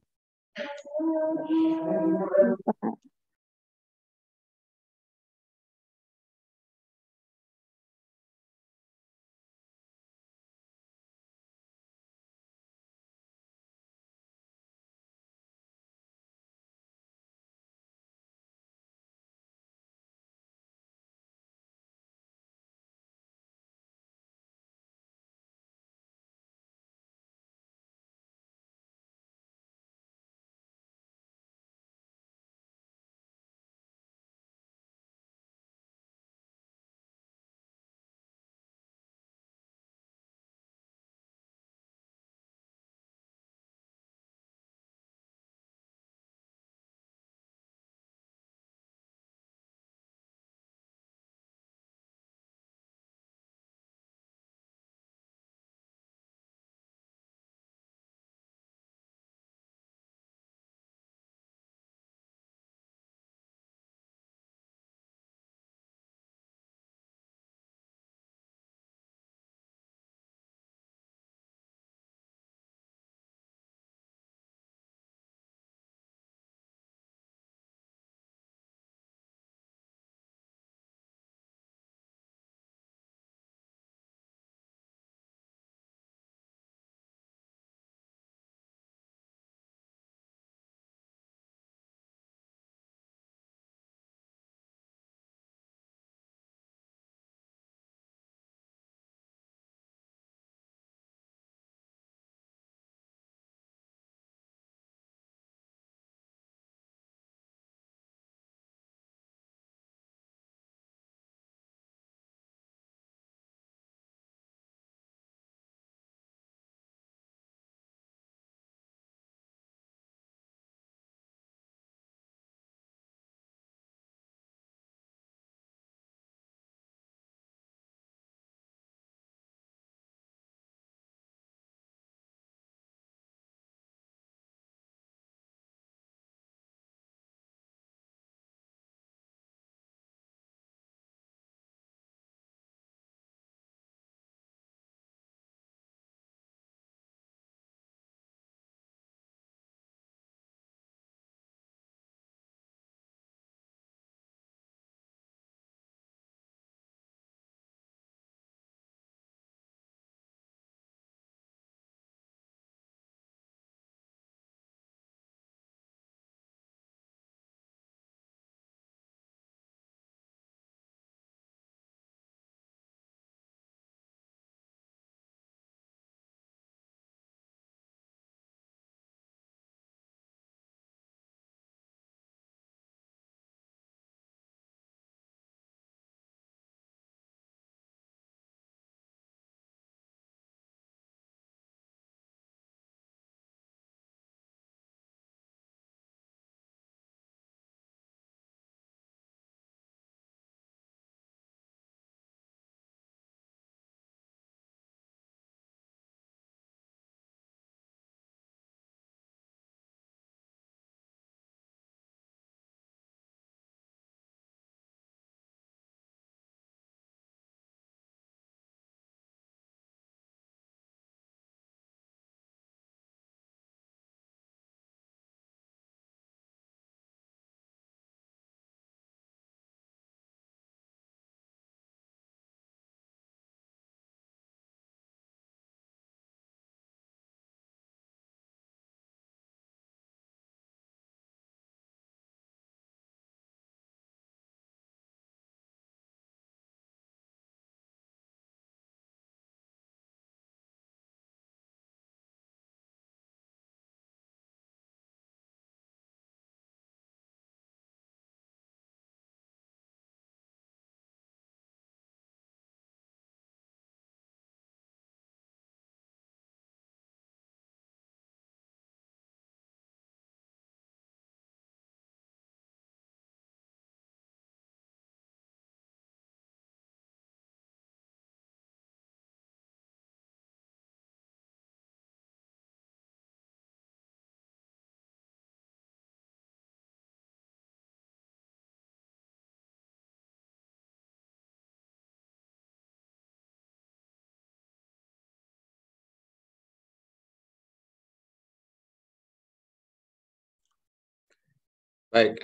Baik.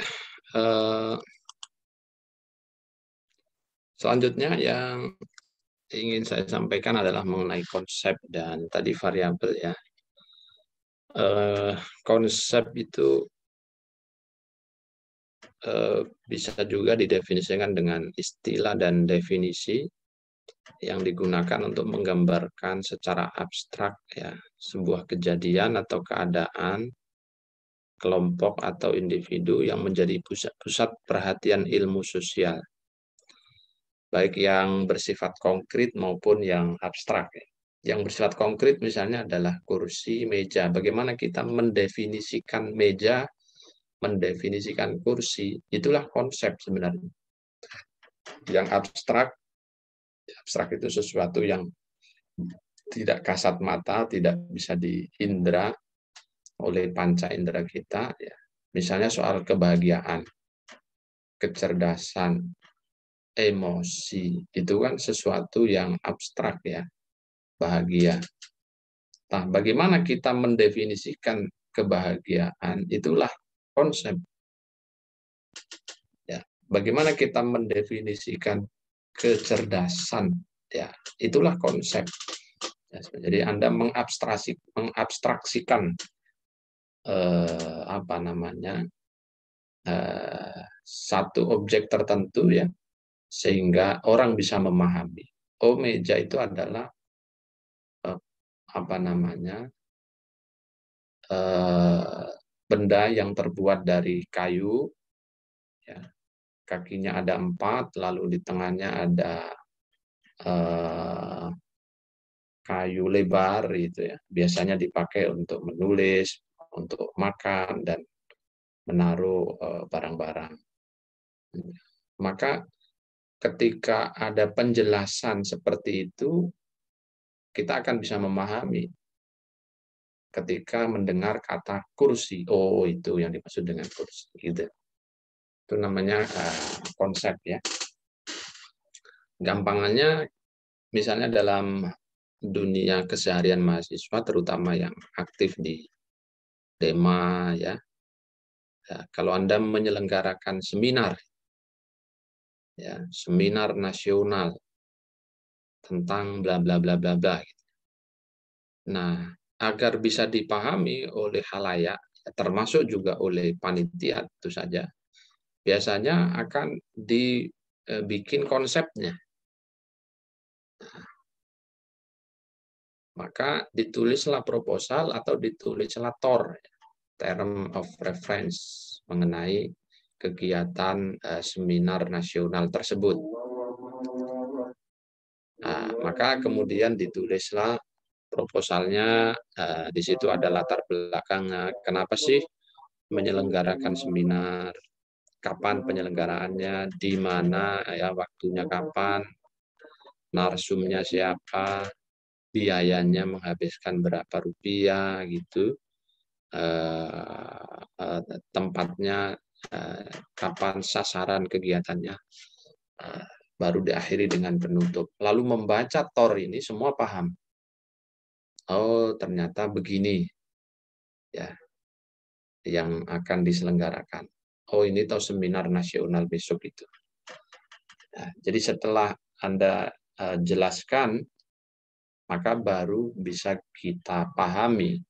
Selanjutnya yang ingin saya sampaikan adalah mengenai konsep dan tadi variabel ya. Konsep itu bisa juga didefinisikan dengan istilah dan definisi yang digunakan untuk menggambarkan secara abstrak ya sebuah kejadian atau keadaan, kelompok atau individu yang menjadi pusat perhatian ilmu sosial, baik yang bersifat konkret maupun yang abstrak. Yang bersifat konkret misalnya adalah kursi, meja. Bagaimana kita mendefinisikan meja, mendefinisikan kursi, itulah konsep sebenarnya. Yang abstrak itu sesuatu yang tidak kasat mata, tidak bisa diindra oleh panca indera kita. Ya. Misalnya soal kebahagiaan, kecerdasan, emosi, itu kan sesuatu yang abstrak ya, bahagia. Nah, bagaimana kita mendefinisikan kebahagiaan, itulah konsep. Ya. Bagaimana kita mendefinisikan kecerdasan, ya itulah konsep. Jadi Anda mengabstraksikan satu objek tertentu ya, sehingga orang bisa memahami. Oh, meja itu adalah benda yang terbuat dari kayu, ya, kakinya ada 4, lalu di tengahnya ada kayu lebar gitu ya. Biasanya dipakai untuk menulis, untuk makan dan menaruh barang-barang. Maka ketika ada penjelasan seperti itu, kita akan bisa memahami. Ketika mendengar kata kursi, oh itu yang dimaksud dengan kursi, gitu. Itu namanya konsep ya. Gampangannya, misalnya dalam dunia keseharian mahasiswa, terutama yang aktif di DEMA ya. Kalau Anda menyelenggarakan seminar, ya, seminar nasional tentang bla bla bla bla bla. Nah, agar bisa dipahami oleh khalayak, termasuk juga oleh panitia tentu saja, biasanya akan dibikin konsepnya. Maka ditulislah proposal atau ditulislah TOR, term of reference, mengenai kegiatan seminar nasional tersebut. Nah, maka kemudian ditulislah proposalnya, di situ ada latar belakangnya, kenapa sih menyelenggarakan seminar, kapan penyelenggaraannya, di mana ya waktunya kapan, narsumnya siapa, biayanya menghabiskan berapa rupiah gitu, tempatnya kapan, sasaran kegiatannya, baru diakhiri dengan penutup. Lalu membaca TOR ini semua paham. Oh, ternyata begini ya yang akan diselenggarakan. Oh, ini tahu seminar nasional besok itu. Nah, jadi setelah Anda jelaskan, maka baru bisa kita pahami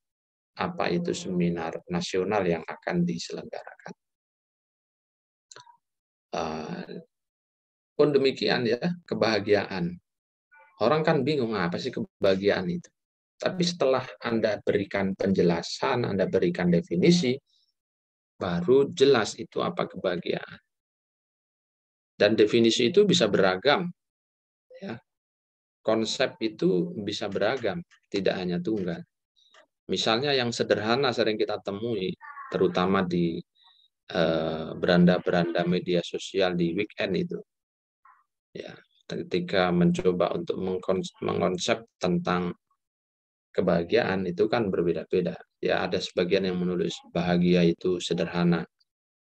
apa itu seminar nasional yang akan diselenggarakan. Pun demikian ya, kebahagiaan. Orang kan bingung, apa sih kebahagiaan itu? Tapi setelah Anda berikan penjelasan, Anda berikan definisi, baru jelas itu apa kebahagiaan. Dan definisi itu bisa beragam. Ya. Konsep itu bisa beragam, tidak hanya tunggal. Misalnya yang sederhana sering kita temui, terutama di beranda-beranda media sosial di weekend itu. Ya, ketika mencoba untuk mengkonsep tentang kebahagiaan itu kan berbeda-beda. Ya, ada sebagian yang menulis bahagia itu sederhana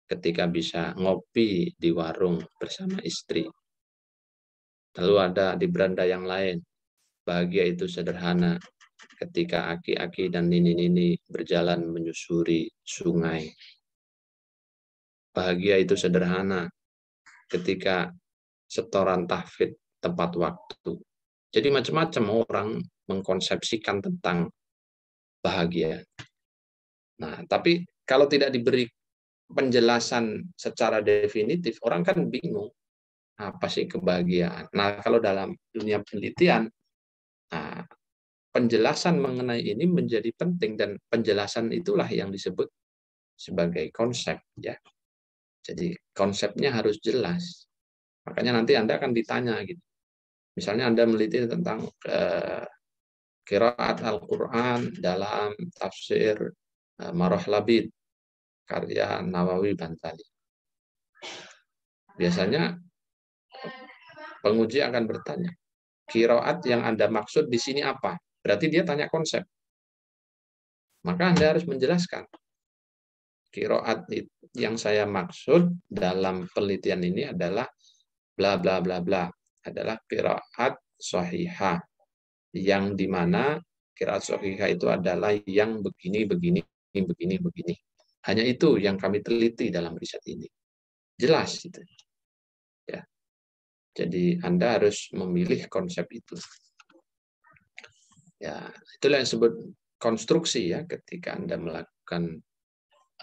ketika bisa ngopi di warung bersama istri. Lalu ada di beranda yang lain, bahagia itu sederhana ketika aki-aki dan nini-nini berjalan menyusuri sungai. bahagia itu sederhana ketika setoran tahfidz tepat waktu. Jadi macam-macam orang mengkonsepsikan tentang bahagia. Nah, tapi kalau tidak diberi penjelasan secara definitif, orang kan bingung apa sih kebahagiaan. Nah, kalau dalam dunia penelitian, nah, penjelasan mengenai ini menjadi penting, dan penjelasan itulah yang disebut sebagai konsep, ya. Jadi konsepnya harus jelas. Makanya nanti Anda akan ditanya gitu. Misalnya Anda meneliti tentang qiraat Al-Quran dalam tafsir Marah Labid karya Nawawi Bantali. Biasanya penguji akan bertanya, qiraat yang Anda maksud di sini apa? Berarti dia tanya konsep. Maka Anda harus menjelaskan. Qiraat yang saya maksud dalam penelitian ini adalah bla bla bla bla, adalah qiraat shahihah, yang dimana qiraat shahihah itu adalah yang begini begini begini begini. Hanya itu yang kami teliti dalam riset ini. Jelas itu. Ya. Jadi Anda harus memilih konsep itu. Ya, itulah yang disebut konstruksi, ya, ketika Anda melakukan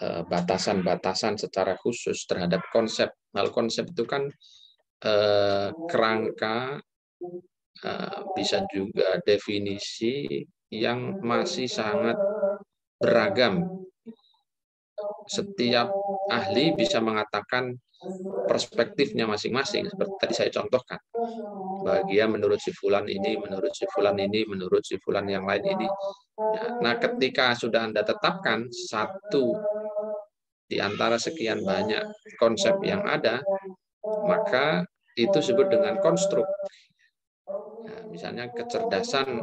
batasan-batasan secara khusus terhadap konsep. Hal konsep itu kan kerangka, bisa juga definisi yang masih sangat beragam. Setiap ahli bisa mengatakan perspektifnya masing-masing, seperti tadi saya contohkan. Bahagia menurut si fulan ini, menurut si fulan ini, menurut si fulan yang lain ini. Nah, ketika sudah Anda tetapkan satu di antara sekian banyak konsep yang ada, maka itu disebut dengan konstruk. Nah, misalnya kecerdasan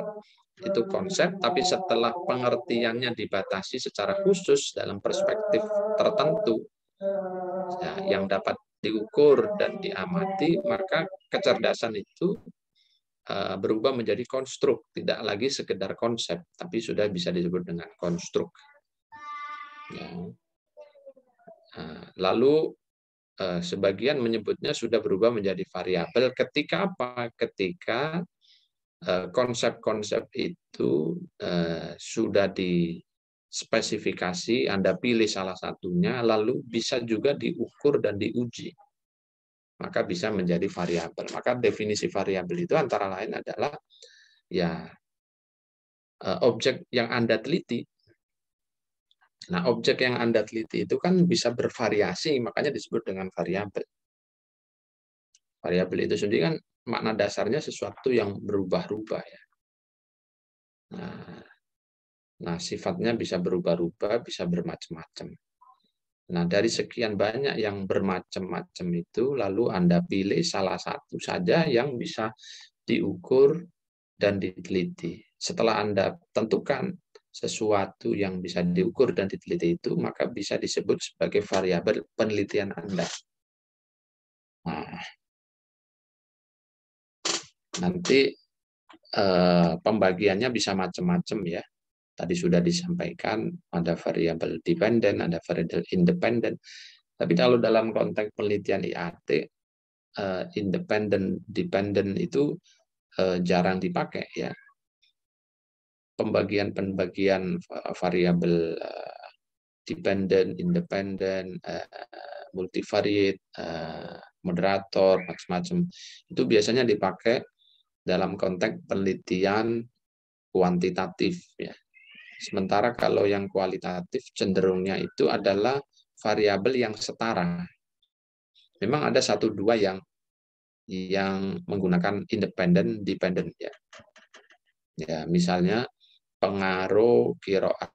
itu konsep, tapi setelah pengertiannya dibatasi secara khusus dalam perspektif tertentu, ya, yang dapat diukur dan diamati, maka kecerdasan itu berubah menjadi konstruk, tidak lagi sekedar konsep, tapi sudah bisa disebut dengan konstruk. Ya. Lalu sebagian menyebutnya sudah berubah menjadi variabel ketika apa? Ketika konsep-konsep itu sudah dispesifikasi, Anda pilih salah satunya, lalu bisa juga diukur dan diuji, maka bisa menjadi variabel. Maka definisi variabel itu antara lain adalah, ya, objek yang Anda teliti. Nah, objek yang Anda teliti itu kan bisa bervariasi, makanya disebut dengan variabel. Variabel itu sendiri kan makna dasarnya sesuatu yang berubah-ubah, ya. Nah, sifatnya bisa berubah-ubah, bisa bermacam-macam. Nah, dari sekian banyak yang bermacam-macam itu, lalu Anda pilih salah satu saja yang bisa diukur dan diteliti. Setelah Anda tentukan sesuatu yang bisa diukur dan diteliti itu, maka bisa disebut sebagai variabel penelitian Anda. Nah, nanti pembagiannya bisa macam-macam, ya. Tadi sudah disampaikan, ada variabel dependen, ada variabel independen. Tapi kalau dalam konteks penelitian IAT, independen, dependen itu jarang dipakai, ya. Pembagian variabel dependen, independen, multivariate, moderator, macam-macam, itu biasanya dipakai dalam konteks penelitian kuantitatif, ya. Sementara kalau yang kualitatif cenderungnya itu adalah variabel yang setara. Memang ada satu dua yang menggunakan independen, dependen, ya. Ya, misalnya pengaruh qiraat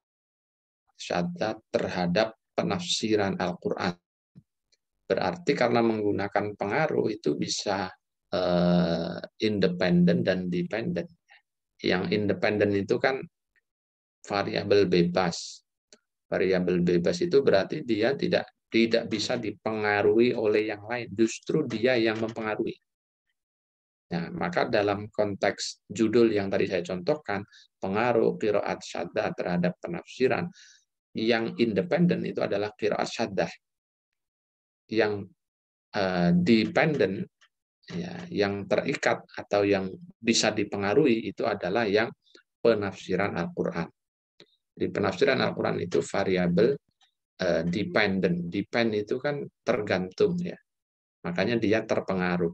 syadzah terhadap penafsiran Al-Quran. Berarti karena menggunakan pengaruh itu bisa independen dan dependen. Yang independen itu kan variabel bebas. Variabel bebas itu berarti dia tidak bisa dipengaruhi oleh yang lain, justru dia yang mempengaruhi. Nah, maka dalam konteks judul yang tadi saya contohkan, pengaruh qiraat syadzah terhadap penafsiran, yang independen itu adalah qiraat syadzah. yang dependent, ya, yang terikat atau yang bisa dipengaruhi itu adalah yang penafsiran Al-Quran. Di penafsiran Al-Quran itu variabel dependent. Depend itu kan tergantung, ya. Makanya dia terpengaruh.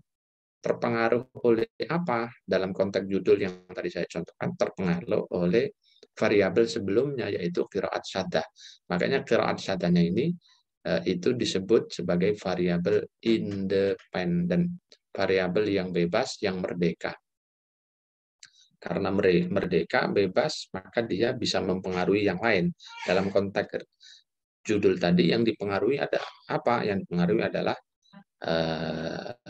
Terpengaruh oleh apa? Dalam konteks judul yang tadi saya contohkan, terpengaruh oleh variabel sebelumnya, yaitu qiraat syaddah. Makanya qiraat syaddahnya ini itu disebut sebagai variabel independen, variabel yang bebas, yang merdeka. Karena merdeka, bebas, maka dia bisa mempengaruhi yang lain. Dalam konteks judul tadi, yang dipengaruhi ada apa? Yang dipengaruhi adalah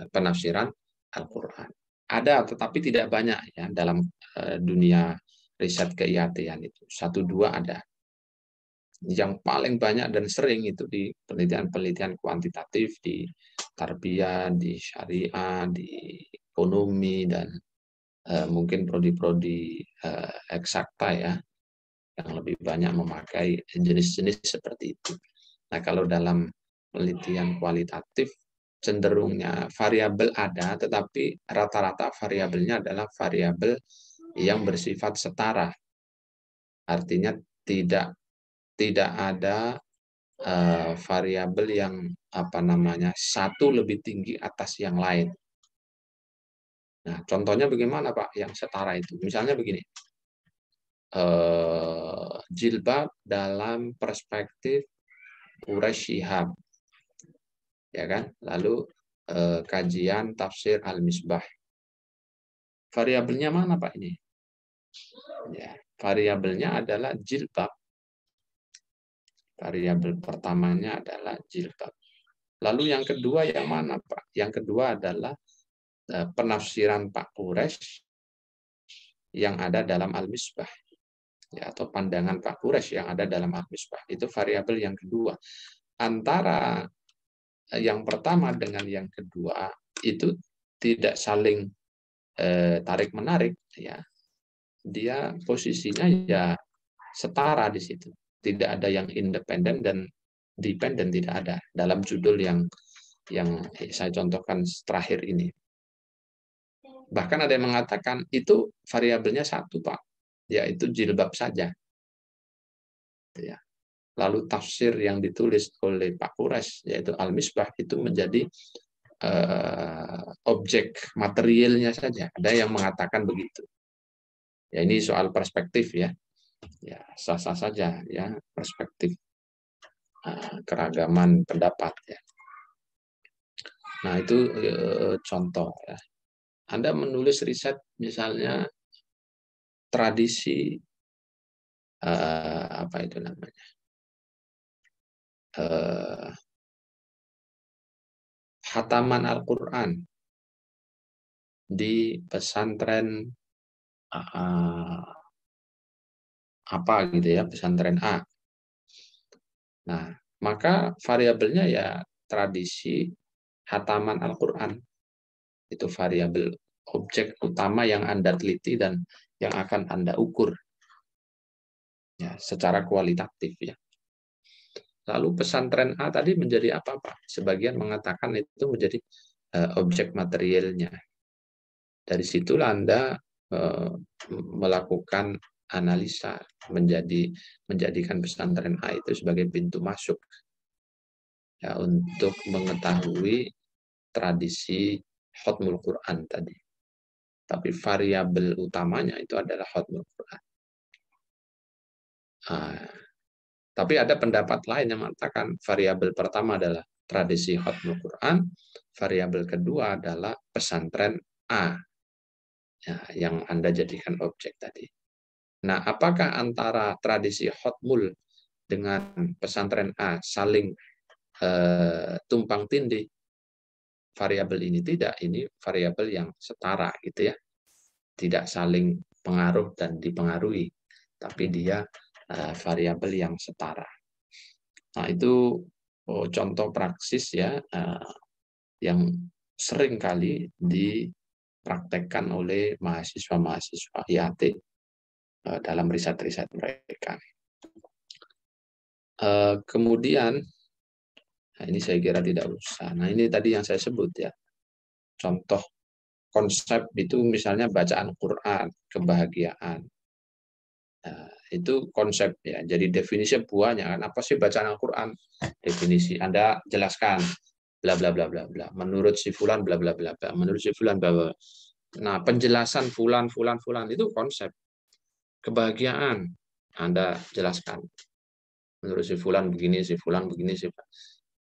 penafsiran Al-Quran. Ada, tetapi tidak banyak, ya, dalam dunia riset ke-IAT-an itu. 1-2 ada. Yang paling banyak dan sering itu di penelitian-penelitian kuantitatif, di tarbiyah, di syariah, di ekonomi, dan mungkin prodi-prodi eksakta, ya, yang lebih banyak memakai jenis-jenis seperti itu. Nah, kalau dalam penelitian kualitatif, cenderungnya variabel ada, tetapi rata-rata variabelnya adalah variabel yang bersifat setara. Artinya tidak ada variabel yang satu lebih tinggi atas yang lain. Nah, contohnya bagaimana, Pak, yang setara itu? Misalnya begini, jilbab dalam perspektif Quraisy Shihab, ya kan? Lalu kajian tafsir Al-Misbah. Variabelnya mana, Pak, ini? Ya, variabelnya adalah jilbab. Variabel pertamanya adalah jilbab. Lalu yang kedua yang mana, Pak? Yang kedua adalah penafsiran Pak Quraisy yang ada dalam Al-Misbah, ya, atau pandangan Pak Quraisy yang ada dalam Al-Misbah. Itu variabel yang kedua. Antara yang pertama dengan yang kedua itu tidak saling tarik-menarik, ya. Dia posisinya ya setara di situ. Tidak ada yang independen dan dependen, tidak ada dalam judul yang saya contohkan terakhir ini. Bahkan ada yang mengatakan itu variabelnya satu, Pak, yaitu jilbab saja. Ya. Lalu tafsir yang ditulis oleh Pak Quraisy, yaitu Al-Misbah, itu menjadi objek materialnya saja. Ada yang mengatakan begitu. Ya, ini soal perspektif, ya. Ya, sah-sah saja, ya, perspektif keragaman pendapat, ya. Nah, itu contoh, ya. Anda menulis riset misalnya tradisi apa itu namanya? Khataman Al-Quran di pesantren apa gitu, ya, pesantren A. Nah, maka variabelnya ya tradisi khataman Al-Quran. Itu variabel objek utama yang Anda teliti dan yang akan Anda ukur, ya, secara kualitatif, ya. Lalu pesantren A tadi menjadi apa, Pak? Sebagian mengatakan itu menjadi objek materialnya. Dari situlah Anda melakukan analisa, menjadikan pesantren A itu sebagai pintu masuk, ya, untuk mengetahui tradisi khatmul Quran tadi. Tapi variabel utamanya itu adalah khatmul Quran. Tapi ada pendapat lain yang mengatakan variabel pertama adalah tradisi khatmul Quran, variabel kedua adalah pesantren A, ya, yang Anda jadikan objek tadi. Nah, apakah antara tradisi khatmul dengan pesantren A saling tumpang tindih? Variabel ini tidak, ini variabel yang setara, gitu, ya. Tidak saling pengaruh dan dipengaruhi, tapi dia variabel yang setara. Nah, itu contoh praksis, ya, yang sering kali dipraktekkan oleh mahasiswa-mahasiswa IAT dalam riset-riset mereka. Kemudian Nah, ini saya kira tidak usah. Nah, ini tadi yang saya sebut ya. Contoh konsep itu misalnya bacaan Quran, kebahagiaan. Nah, itu konsep ya. Jadi definisi buahnya kan apa sih bacaan Al-Quran? Definisi Anda jelaskan bla bla bla bla bla. Menurut si fulan bla bla bla bla. Menurut si fulan bla bla. Nah, penjelasan fulan itu konsep. Kebahagiaan Anda jelaskan. Menurut si fulan begini, si fulan begini, si fulan.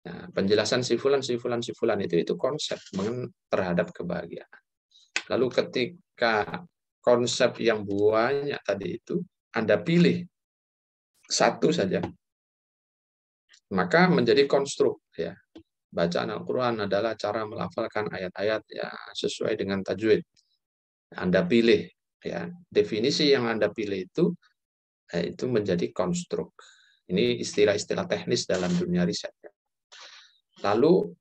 Nah, penjelasan si fulan itu konsep terhadap kebahagiaan. Lalu ketika konsep yang banyak tadi itu Anda pilih satu saja, maka menjadi konstruk ya. Bacaan Al-Quran adalah cara melafalkan ayat-ayat ya sesuai dengan tajwid. Anda pilih ya definisi yang Anda pilih itu menjadi konstruk. Ini istilah-istilah teknis dalam dunia riset. Lalu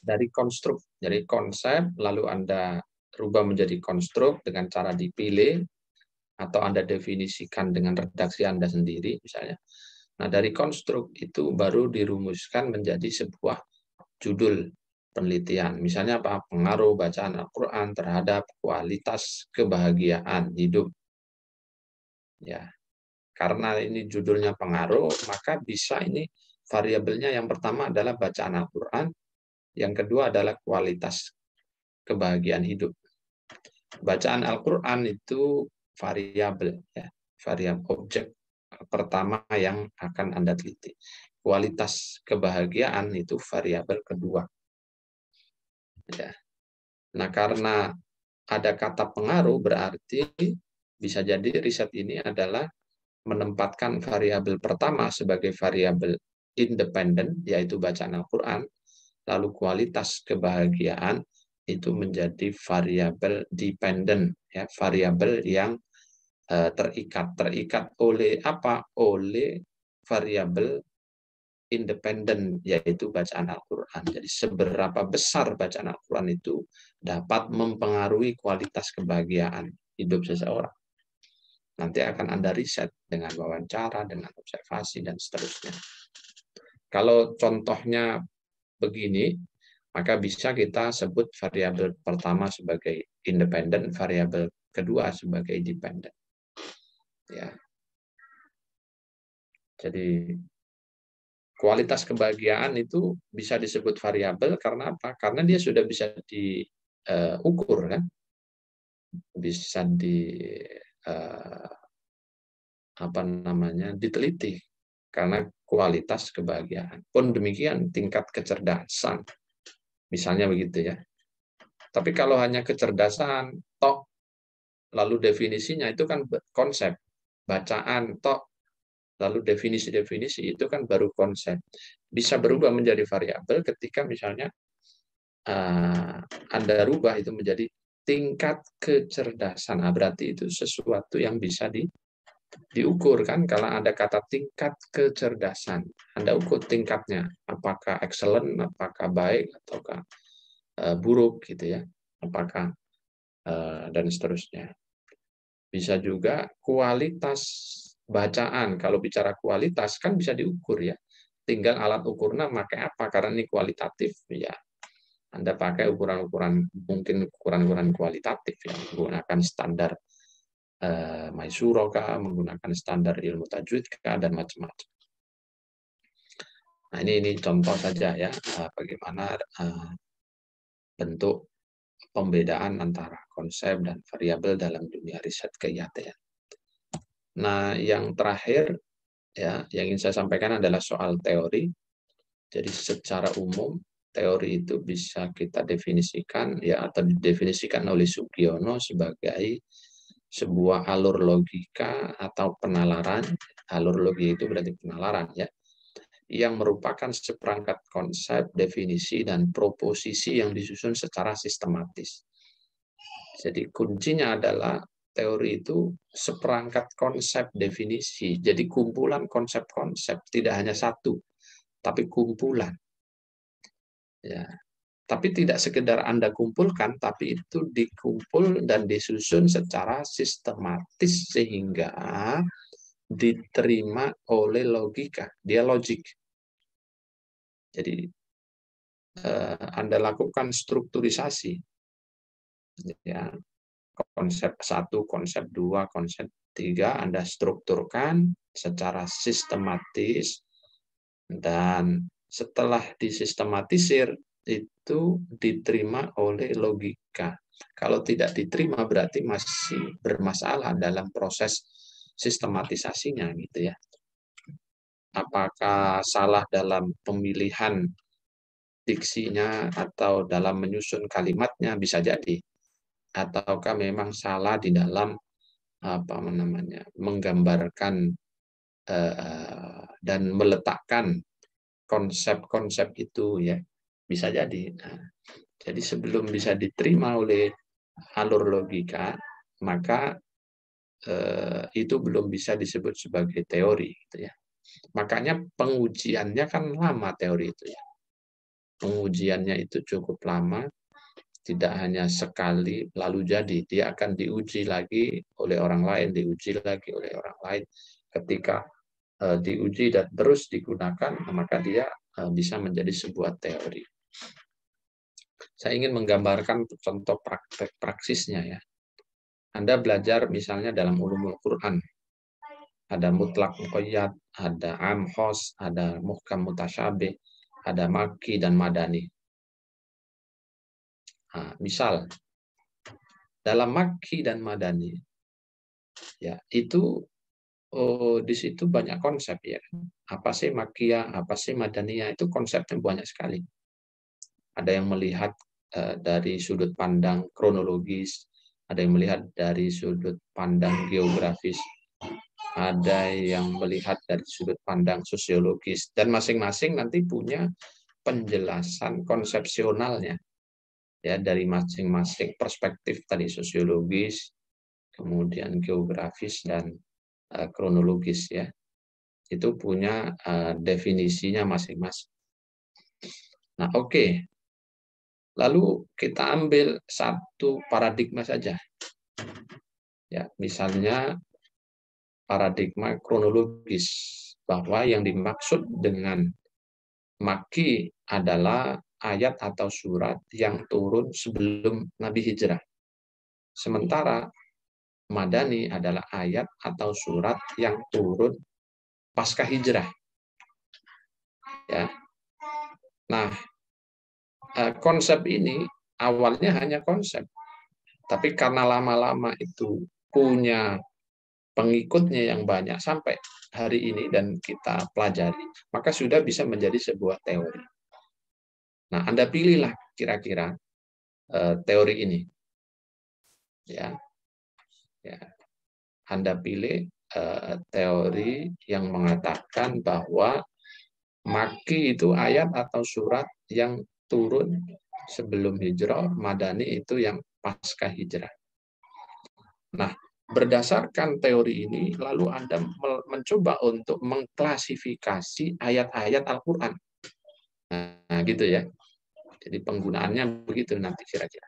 dari konstruk, dari konsep, lalu Anda rubah menjadi konstruk dengan cara dipilih, atau Anda definisikan dengan redaksi Anda sendiri, misalnya. Nah, dari konstruk itu baru dirumuskan menjadi sebuah judul penelitian. Misalnya apa? Pengaruh bacaan Al-Quran terhadap kualitas kebahagiaan hidup. Ya, karena ini judulnya pengaruh, maka bisa ini variabelnya yang pertama adalah bacaan Al-Quran, yang kedua adalah kualitas kebahagiaan hidup. Bacaan Al-Quran itu variabel, ya, variabel objek pertama yang akan Anda teliti. Kualitas kebahagiaan itu variabel kedua. Ya. Nah, karena ada kata pengaruh, berarti bisa jadi riset ini adalah menempatkan variabel pertama sebagai variabel independen, yaitu bacaan Al-Quran, lalu kualitas kebahagiaan itu menjadi variabel dependen, ya, variabel yang terikat oleh apa? Oleh variabel independen, yaitu bacaan Al-Quran. Jadi seberapa besar bacaan Al-Quran itu dapat mempengaruhi kualitas kebahagiaan hidup seseorang. Nanti akan Anda riset dengan wawancara, dengan observasi, dan seterusnya. Kalau contohnya begini, maka bisa kita sebut variabel pertama sebagai independen, variabel kedua sebagai dependen. Ya. Jadi kualitas kebahagiaan itu bisa disebut variabel karena apa? Karena dia sudah bisa diukur, kan? Bisa diteliti karena kualitas kebahagiaan. Pun demikian tingkat kecerdasan, misalnya begitu ya. Tapi kalau hanya kecerdasan, toh, lalu definisinya itu kan konsep. Bacaan, toh, lalu definisi-definisi itu kan baru konsep. Bisa berubah menjadi variabel ketika misalnya Anda rubah itu menjadi tingkat kecerdasan. Nah, berarti itu sesuatu yang bisa diukur, kan? Kalau ada kata tingkat kecerdasan, Anda ukur tingkatnya. Apakah excellent, apakah baik, ataukah buruk gitu ya, apakah dan seterusnya. Bisa juga kualitas bacaan. Kalau bicara kualitas kan bisa diukur ya. Tinggal alat ukurnya pakai apa? Karena ini kualitatif ya. Anda pakai ukuran-ukuran, mungkin ukuran-ukuran kualitatif ya, menggunakan standar Maisuro kah, menggunakan standar ilmu tajwid kah, dan macam-macam. Nah, ini contoh saja ya bagaimana bentuk pembedaan antara konsep dan variabel dalam dunia riset keIAT-an. Nah, yang terakhir ya yang ingin saya sampaikan adalah soal teori. Jadi secara umum teori itu bisa kita definisikan ya, atau didefinisikan oleh Sugiono sebagai sebuah alur logika atau penalaran. Alur logika itu berarti penalaran ya, yang merupakan seperangkat konsep, definisi, dan proposisi yang disusun secara sistematis. Jadi kuncinya adalah teori itu seperangkat konsep definisi. Jadi kumpulan konsep-konsep, tidak hanya satu, tapi kumpulan. Ya. Tapi tidak sekedar Anda kumpulkan, tapi itu dikumpul dan disusun secara sistematis sehingga diterima oleh logika. Dia logik. Jadi Anda lakukan strukturisasi, ya, konsep 1, konsep 2, konsep 3 Anda strukturkan secara sistematis, dan setelah disistematisir itu diterima oleh logika. Kalau tidak diterima berarti masih bermasalah dalam proses sistematisasinya, gitu ya. Apakah salah dalam pemilihan diksinya atau dalam menyusun kalimatnya, bisa jadi. Ataukah memang salah di dalam menggambarkan dan meletakkan konsep-konsep itu, ya, bisa jadi. Nah, jadi sebelum bisa diterima oleh alur logika, maka itu belum bisa disebut sebagai teori, gitu ya. Makanya pengujiannya kan lama teori itu, ya. Pengujiannya itu cukup lama, tidak hanya sekali lalu jadi, dia akan diuji lagi oleh orang lain, diuji lagi oleh orang lain. Ketika diuji dan terus digunakan, maka dia bisa menjadi sebuah teori. Saya ingin menggambarkan contoh praktek praksisnya, ya. Anda belajar misalnya dalam ulumul Quran, ada mutlak muqayyad, ada am khos, ada muhkam mutasyabih, ada makki dan madani. Nah, misal dalam makki dan madani, ya, itu di situ banyak konsep, ya. Apa sih makkiyah, apa sih madaniyah, itu konsepnya banyak sekali. Ada yang melihat dari sudut pandang kronologis, ada yang melihat dari sudut pandang geografis, ada yang melihat dari sudut pandang sosiologis, dan masing-masing nanti punya penjelasan konsepsionalnya, ya, dari masing-masing perspektif tadi, sosiologis, kemudian geografis dan kronologis, ya. Itu punya definisinya masing-masing. Nah, oke. Lalu kita ambil satu paradigma saja. Ya, misalnya paradigma kronologis, bahwa yang dimaksud dengan makki adalah ayat atau surat yang turun sebelum Nabi hijrah. Sementara madani adalah ayat atau surat yang turun pasca hijrah. Ya. Nah, konsep ini awalnya hanya konsep, tapi karena lama-lama itu punya pengikutnya yang banyak sampai hari ini dan kita pelajari, maka sudah bisa menjadi sebuah teori. Nah, Anda pilihlah kira-kira teori ini, ya. Ya. Anda pilih teori yang mengatakan bahwa makki itu ayat atau surat yang turun sebelum hijrah, madani itu yang pasca hijrah. Nah, berdasarkan teori ini, lalu Anda mencoba untuk mengklasifikasi ayat-ayat Al-Quran. Nah, gitu ya. Jadi penggunaannya begitu nanti kira-kira.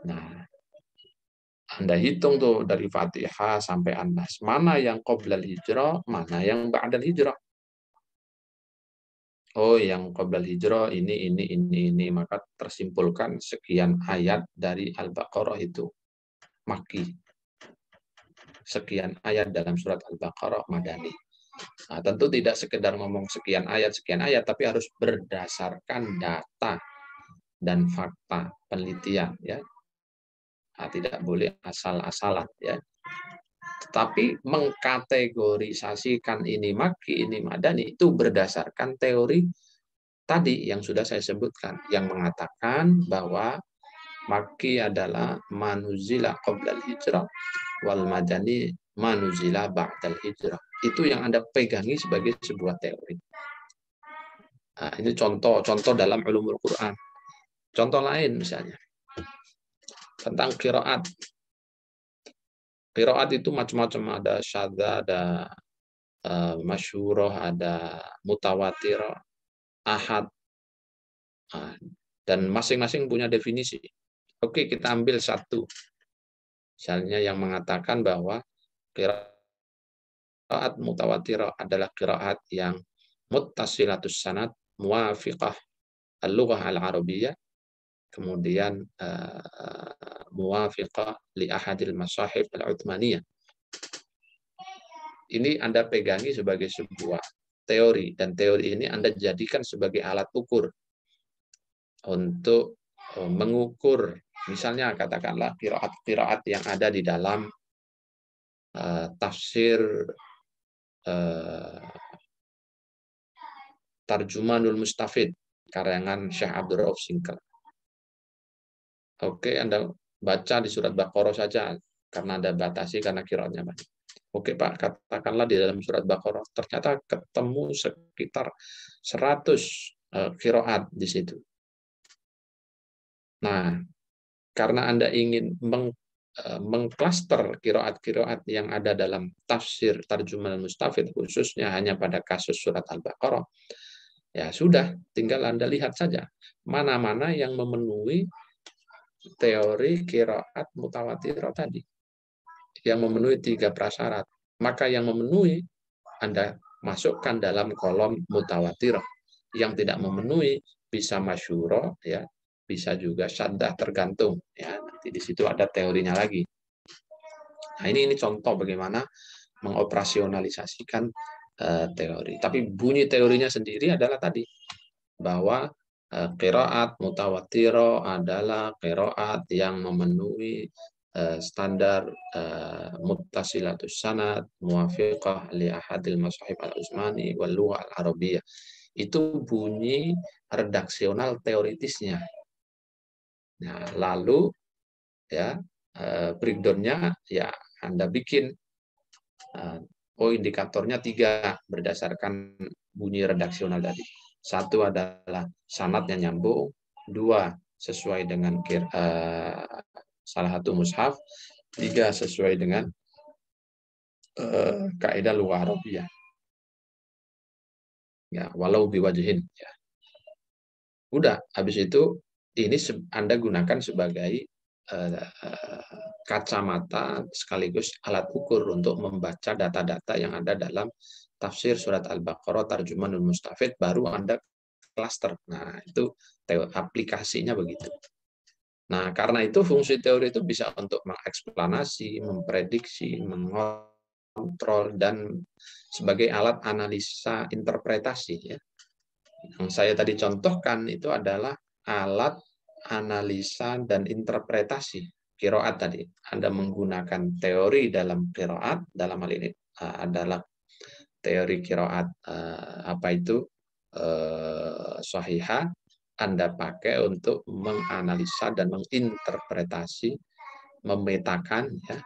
Nah, Anda hitung tuh dari Fatihah sampai An-Nas. Mana yang qoblal hijrah, mana yang ba'dal hijrah. Oh, yang qoblal hijrah ini. Maka tersimpulkan sekian ayat dari Al-Baqarah itu makki. Sekian ayat dalam surat Al-Baqarah madani. Nah, tentu tidak sekedar ngomong sekian ayat, tapi harus berdasarkan data dan fakta penelitian, ya. Nah, tidak boleh asal-asalan, ya. Tetapi mengkategorisasikan ini makki, ini madani itu berdasarkan teori tadi yang sudah saya sebutkan, yang mengatakan bahwa makki adalah manuzila qoblal hijrah wal madani manuzila ba'dal hijrah. Itu yang Anda pegangi sebagai sebuah teori. Nah, ini contoh dalam ulumul Quran. Contoh lain misalnya tentang qiraat. Qiraat itu macam-macam, ada syadza, ada masyhurah, ada mutawatir, ahad. Nah, dan masing-masing punya definisi. Oke, kita ambil satu. Misalnya yang mengatakan bahwa qiraat mutawatir adalah qiraat yang muttasilatus sanad, muwafiqah al-lughah al-arabiyyah, kemudian muwafiqah li ahadil masahib al-uthmaniyah. Ini Anda pegangi sebagai sebuah teori, dan teori ini Anda jadikan sebagai alat ukur untuk mengukur, misalnya katakanlah qiraat-qiraat yang ada di dalam tafsir Tarjumanul Mustafid karangan Syekh Abdul Rauf Singkal. Oke, Anda baca di surat Baqarah saja karena Anda batasi karena qiraatnya banyak. Oke Pak, katakanlah di dalam surat Baqarah ternyata ketemu sekitar 100 qiraat di situ. Nah, karena Anda ingin mengklaster qiraat-qiraat yang ada dalam tafsir Tarjumanul Mustafid, khususnya hanya pada kasus surat Al-Baqarah, ya sudah, tinggal Anda lihat saja mana-mana yang memenuhi teori qiraat mutawatirah tadi, yang memenuhi 3 prasyarat. Maka yang memenuhi Anda masukkan dalam kolom mutawatirah. Yang tidak memenuhi bisa masyhurah, ya, bisa juga syaddah, tergantung, ya. Nanti di situ ada teorinya lagi. Nah, ini contoh bagaimana mengoperasionalisasikan teori. Tapi bunyi teorinya sendiri adalah tadi, bahwa qiraat mutawatirah adalah qiraat yang memenuhi standar muttasilatus sanad, muwafiqah li ahadil masahib al-Utsmani wal lughah al-arabiyyah. Itu bunyi redaksional teoritisnya. Nah, lalu ya breakdown-nya ya Anda bikin indikatornya 3 berdasarkan bunyi redaksional tadi. 1 adalah sanadnya nyambung, 2 sesuai dengan salah satu mushaf, 3 sesuai dengan kaidah lughah Arabiyah. Ya, walau biwajhin, ya. Udah, habis itu ini Anda gunakan sebagai kacamata sekaligus alat ukur untuk membaca data-data yang ada dalam tafsir surat Al-Baqarah Tarjumanul Mustafid, baru Anda klaster. Nah, itu aplikasinya begitu. Nah, karena itu fungsi teori itu bisa untuk mengeksplanasi, memprediksi, mengontrol, dan sebagai alat analisa interpretasi, ya. Yang saya tadi contohkan itu adalah alat analisa dan interpretasi qiraat tadi. Anda menggunakan teori dalam qiraat, dalam hal ini adalah teori qiraat sahihah, Anda pakai untuk menganalisa dan menginterpretasi, memetakan, ya,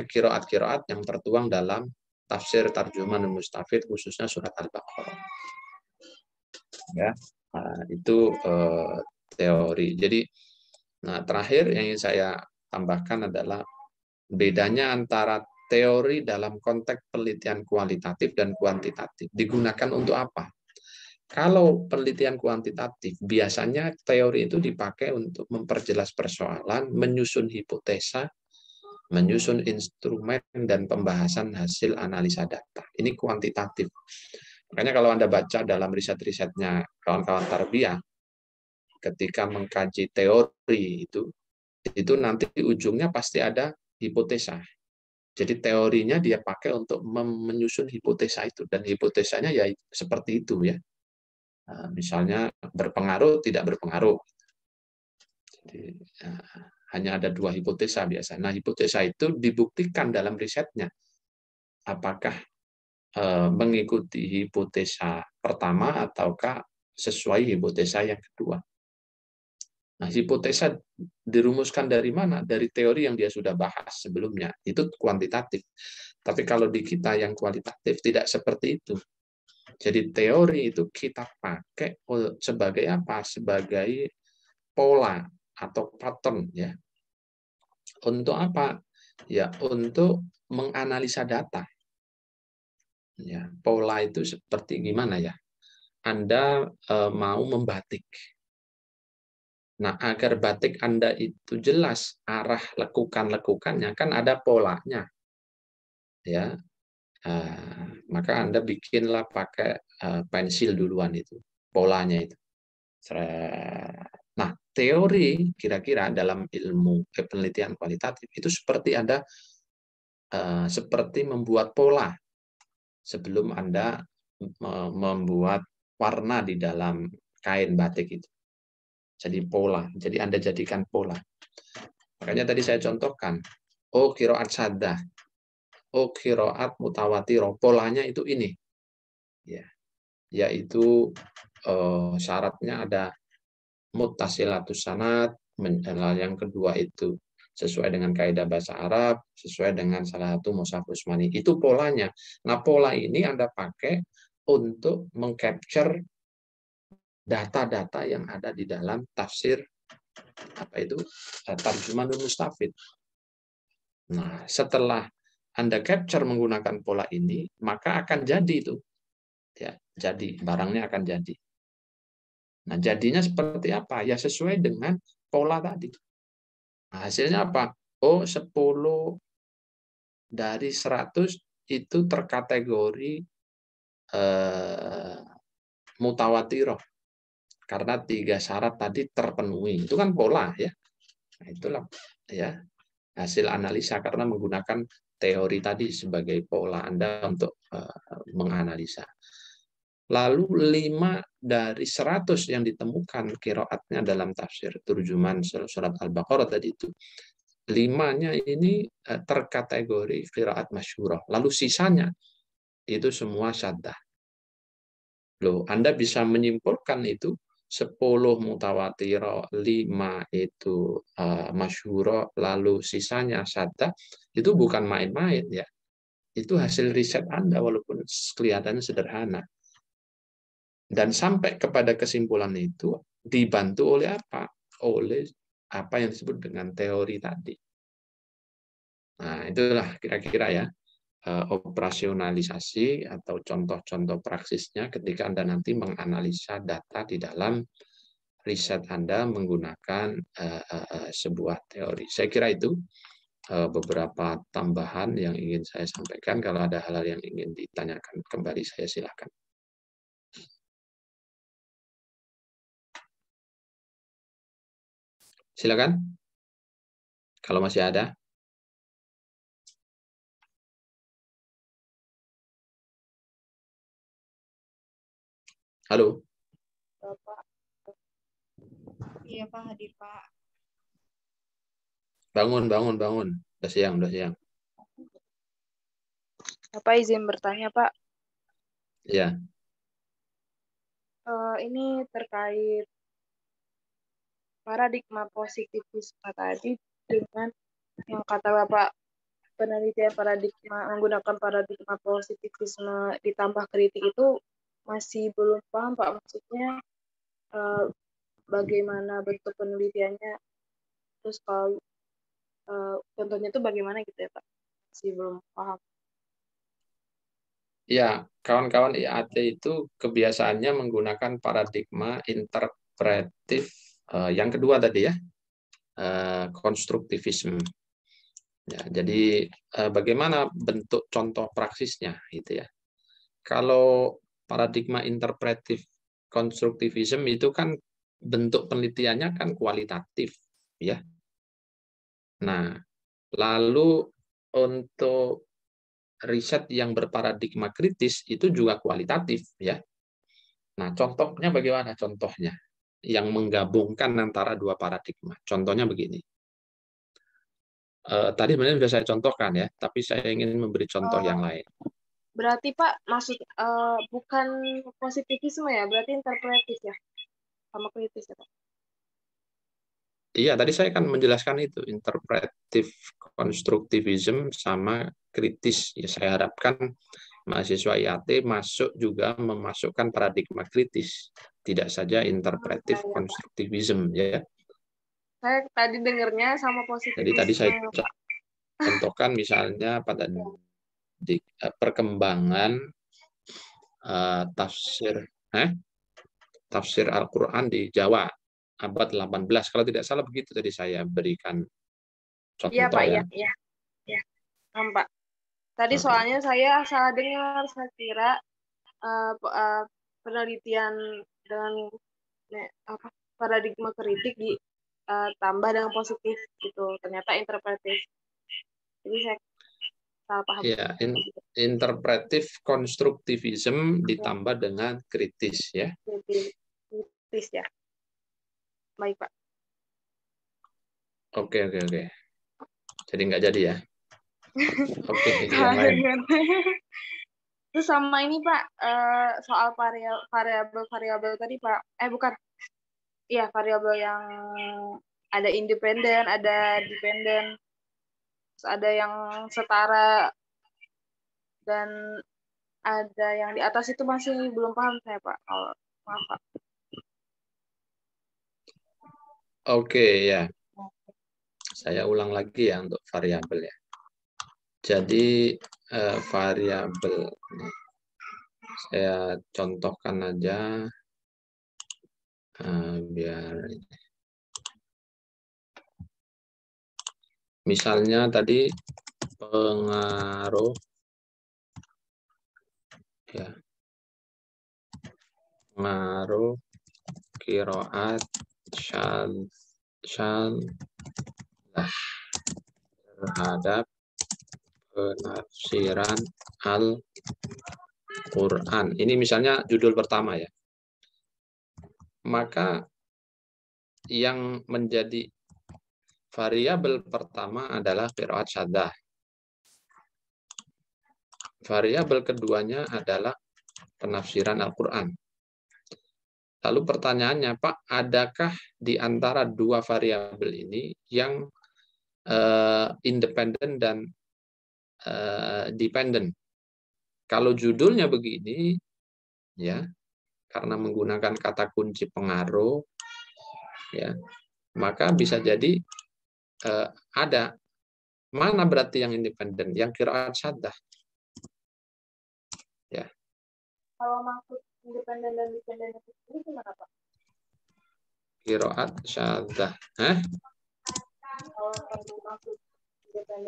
qiraat-qiraat yang tertuang dalam tafsir Tarjumanul Mustafid, khususnya surat Al-Baqarah. Ya, itu teori. Jadi, terakhir yang ingin saya tambahkan adalah bedanya antara teori dalam konteks penelitian kualitatif dan kuantitatif. Digunakan untuk apa? Kalau penelitian kuantitatif, biasanya teori itu dipakai untuk memperjelas persoalan, menyusun hipotesa, menyusun instrumen, dan pembahasan hasil analisa data. Ini kuantitatif. Makanya kalau Anda baca dalam riset-risetnya kawan-kawan tarbiyah, ketika mengkaji teori itu nanti ujungnya pasti ada hipotesa. Jadi teorinya dia pakai untuk menyusun hipotesa itu, dan hipotesanya ya seperti itu, ya. Misalnya berpengaruh, tidak berpengaruh. Jadi, hanya ada 2 hipotesa biasa. Nah, hipotesa itu dibuktikan dalam risetnya. Apakah mengikuti hipotesa pertama ataukah sesuai hipotesa yang kedua. Nah, hipotesa dirumuskan dari mana? Dari teori yang dia sudah bahas sebelumnya. Itu kuantitatif. Tapi kalau di kita yang kualitatif tidak seperti itu. Jadi teori itu kita pakai sebagai apa? Sebagai pola atau pattern, ya. Untuk apa? Ya, untuk menganalisa data. Ya, pola itu seperti gimana, ya? Anda mau membatik. Nah, agar batik Anda itu jelas arah lekukan-lekukannya, kan ada polanya. Ya. Maka Anda bikinlah pakai pensil duluan itu, polanya itu. Nah, teori kira-kira dalam ilmu penelitian kualitatif itu seperti Anda seperti membuat pola sebelum Anda membuat warna di dalam kain batik itu. Jadi pola, jadi Anda jadikan pola. Makanya tadi saya contohkan, qiraat saddah, qiraat mutawatirah, polanya itu ini. Ya, yaitu syaratnya ada muttasilatus sanad, yang kedua itu sesuai dengan kaidah bahasa Arab, sesuai dengan salah satu mushaf Utsmani. Itu polanya. Nah, pola ini Anda pakai untuk mengcapture data-data yang ada di dalam tafsir Tarjumanul Mustafid. Nah, setelah Anda capture menggunakan pola ini, maka akan jadi itu. Ya, jadi barangnya akan jadi. Nah, jadinya seperti apa? Ya sesuai dengan pola tadi. Nah, hasilnya apa? 10 dari 100 itu terkategori mutawatirah. Karena 3 syarat tadi terpenuhi. Itu kan pola ya. Nah, itulah ya hasil analisa karena menggunakan teori tadi sebagai pola Anda untuk menganalisa. Lalu 5 dari 100 yang ditemukan qiraatnya dalam tafsir terjemahan surat Al-Baqarah tadi itu, 5-nya ini terkategori qiraat masyhurah. Lalu sisanya itu semua syaddah. Loh, Anda bisa menyimpulkan itu 10 mutawatirah, 5 itu masyhurah, lalu sisanya syaddah, itu bukan main-main ya. Itu hasil riset Anda walaupun kelihatannya sederhana. Dan sampai kepada kesimpulan itu dibantu oleh apa? Oleh apa yang disebut dengan teori tadi. Nah, itulah kira-kira ya operasionalisasi atau contoh-contoh praksisnya ketika Anda nanti menganalisa data di dalam riset Anda menggunakan sebuah teori. Saya kira itu beberapa tambahan yang ingin saya sampaikan. Kalau ada hal-hal yang ingin ditanyakan kembali, saya silakan. Silakan. Kalau masih ada. Halo. Bapak. Iya Pak, hadir Pak. Bangun. Udah siang. Bapak izin bertanya Pak. Iya. Ini terkait paradigma positivisme tadi dengan yang kata Bapak penelitian paradigma menggunakan paradigma positivisme ditambah kritik itu masih belum paham Pak, maksudnya bagaimana bentuk penelitiannya, terus kalau contohnya itu bagaimana gitu ya Pak, masih belum paham. Ya, kawan-kawan IAT itu kebiasaannya menggunakan paradigma interpretif yang kedua tadi ya, konstruktivisme. Ya, jadi bagaimana bentuk contoh praksisnya gitu ya. Kalau paradigma interpretif konstruktivisme itu kan bentuk penelitiannya kan kualitatif ya. Nah, lalu untuk riset yang berparadigma kritis itu juga kualitatif ya. Nah, contohnya bagaimana contohnya? Yang menggabungkan antara dua paradigma. Contohnya begini. Tadi sebenarnya sudah saya contohkan ya, tapi saya ingin memberi contoh yang lain. Berarti Pak maksud bukan positivisme ya, berarti interpretif ya, sama kritis ya Pak? Iya, tadi saya kan menjelaskan itu, interpretif konstruktivism sama kritis. Ya, saya harapkan mahasiswa IAT masuk juga memasukkan paradigma kritis, tidak saja interpretif konstruktivism ya. Saya tadi dengarnya sama positivisme. Jadi tadi saya contohkan misalnya pada di perkembangan tafsir Al-Quran di Jawa abad 18. Kalau tidak salah begitu tadi saya berikan contoh iya, Pak, ya. Iya. Pak. Tadi soalnya saya salah dengar, saya kira penelitian dengan paradigma kritik ditambah dengan positif gitu. Ternyata interpretif. Jadi saya salah paham. Ya, interpretif konstruktivisme ditambah dengan kritis ya. Kritis ya. Baik, Pak. Oke. Jadi nggak jadi ya. Oke, yang lain. Terus sama ini Pak, soal variabel tadi Pak, bukan, iya variabel yang ada independen, ada dependen, terus ada yang setara, dan ada yang di atas itu masih belum paham saya Pak. Oh, maaf Pak. Oke ya. Saya ulang lagi ya untuk variabel ya. Jadi variabel saya contohkan aja biar misalnya tadi pengaruh ya, pengaruh qiraat syadzah terhadap penafsiran Al-Quran. Ini misalnya judul pertama ya. Maka yang menjadi variabel pertama adalah qiraat syadzah. Variabel keduanya adalah penafsiran Al-Quran. Lalu pertanyaannya, Pak, adakah di antara dua variabel ini yang independen dan dependent? Kalau judulnya begini, ya, karena menggunakan kata kunci pengaruh, ya, maka bisa jadi ada. Mana berarti yang independen? Yang qiraat syadzah. Ya. Kalau maksud independen dan dependen itu gimana Pak? Qiraat syadzah.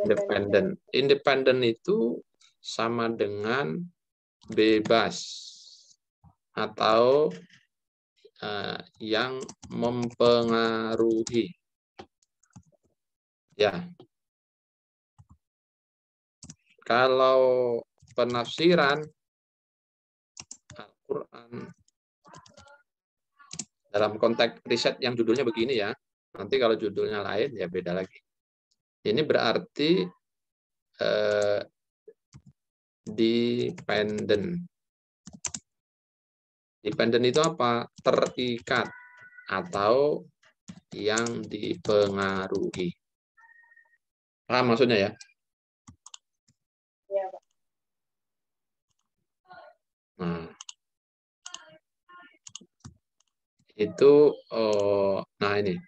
Independen. Independen itu sama dengan bebas atau yang mempengaruhi. Ya. Kalau penafsiran Al-Quran dalam konteks riset yang judulnya begini ya, nanti kalau judulnya lain ya beda lagi. Ini berarti dependent. Dependent itu apa? Terikat atau yang dipengaruhi. Paham maksudnya ya? Iya, Pak. Nah, itu nah ini.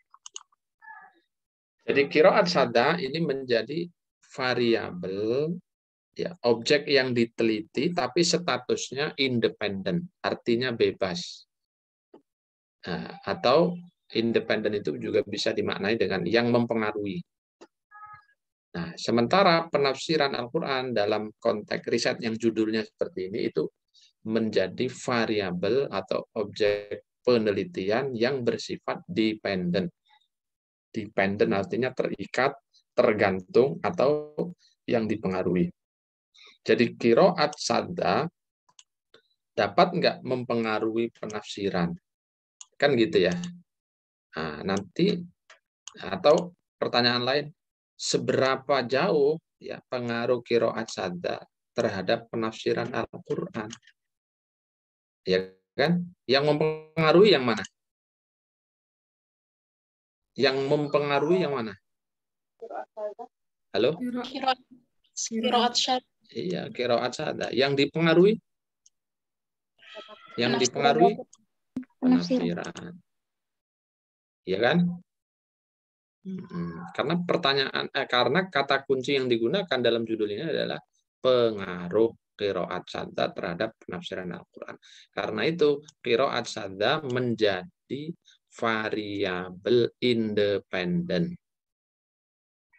Jadi qiraat syadzah ini menjadi variabel ya, objek yang diteliti tapi statusnya independen, artinya bebas. Nah, atau independen itu juga bisa dimaknai dengan yang mempengaruhi. Nah, sementara penafsiran Al-Quran dalam konteks riset yang judulnya seperti ini itu menjadi variabel atau objek penelitian yang bersifat dependen. Dependen artinya terikat, tergantung, atau yang dipengaruhi. Jadi qiraat syadzah dapat nggak mempengaruhi penafsiran? Kan gitu ya. Nah, nanti atau pertanyaan lain, seberapa jauh ya pengaruh qiraat syadzah terhadap penafsiran Al-Quran? Ya kan? Yang mempengaruhi yang mana? Yang mempengaruhi yang mana? Halo? Qiraat syadzah. Iya, qiraat syadzah. Yang dipengaruhi? Yang dipengaruhi penafsiran. Iya kan? Karena karena kata kunci yang digunakan dalam judul ini adalah pengaruh qiraat syadzah terhadap penafsiran Al-Quran. Karena itu qiraat syadzah menjadi variabel independen.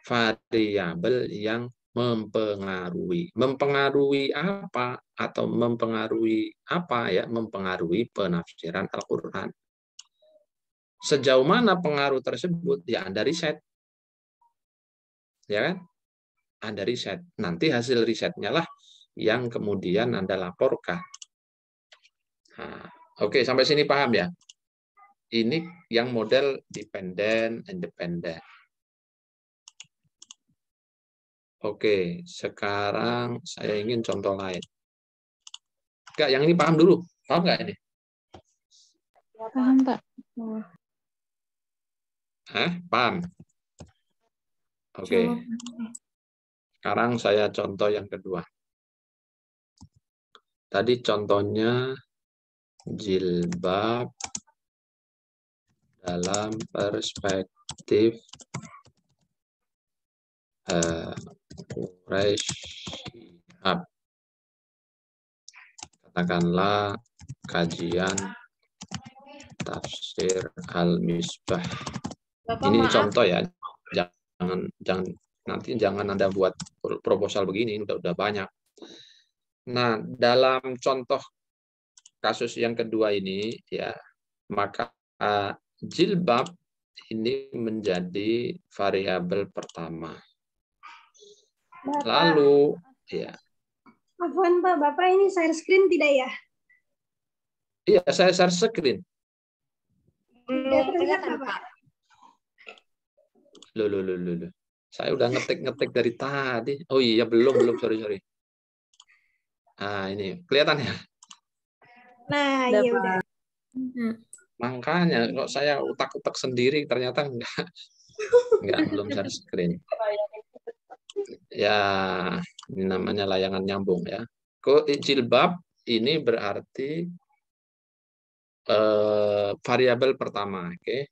Variabel yang Mempengaruhi. Mempengaruhi apa? Atau mempengaruhi apa ya? Mempengaruhi penafsiran Al-Quran. Sejauh mana pengaruh tersebut? Ya Anda riset. Ya kan? Anda riset. Nanti hasil risetnya lah yang kemudian Anda laporkan. Nah, oke, sampai sini paham ya? Ini yang model dependen, independen. Oke, sekarang saya ingin contoh lain. Enggak, yang ini paham dulu. Paham nggak ini? Paham, Pak. Paham? Oke. Sekarang saya contoh yang kedua. Tadi contohnya jilbab dalam perspektif Quraisyhab. Katakanlah kajian tafsir Al-Misbah. Ini contoh ya. Jangan Anda buat proposal begini, udah banyak. Nah, dalam contoh kasus yang kedua ini ya, maka jilbab ini menjadi variabel pertama. Bapak, lalu ya. Afwan Pak, Bapak ini share screen tidak ya? Iya, saya share screen. Tidak terlihat Pak. Loh. Saya udah ngetik dari tadi. Oh iya, belum, sorry. Ah, ini kelihatan ya? Nah, iya udah. Makanya kok saya utak-utak sendiri ternyata belum share screen. Ya, ini namanya layangan nyambung ya. Jilbab ini berarti variabel pertama, oke.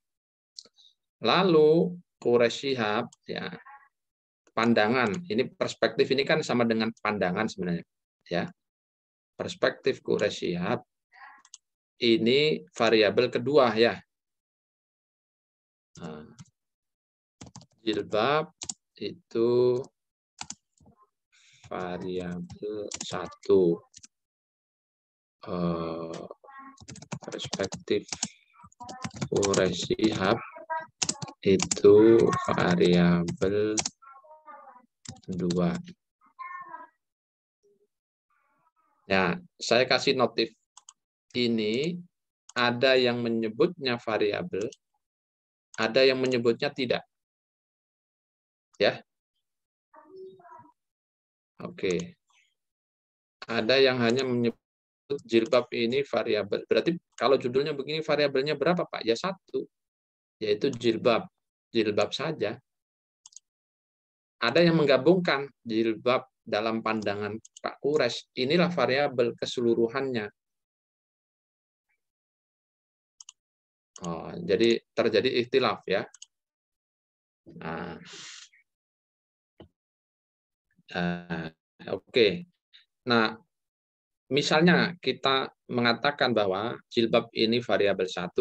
Lalu Quraisyhab ya, pandangan. Ini perspektif ini kan sama dengan pandangan sebenarnya, ya. Perspektif Quraisyhab ini variabel kedua ya. Nah, jilbab itu variabel 1. Perspektif Quraisyhab itu variabel 2. Ya, saya kasih notif ini ada yang menyebutnya variabel, ada yang menyebutnya tidak. Ya. Oke. Ada yang hanya menyebut jilbab ini variabel. Berarti kalau judulnya begini variabelnya berapa, Pak? Ya 1. Yaitu jilbab. Jilbab saja. Ada yang menggabungkan jilbab dalam pandangan Pak Quraisy. Inilah variabel keseluruhannya. Oh, jadi terjadi ikhtilaf ya. Nah, oke. Nah, misalnya kita mengatakan bahwa jilbab ini variabel 1,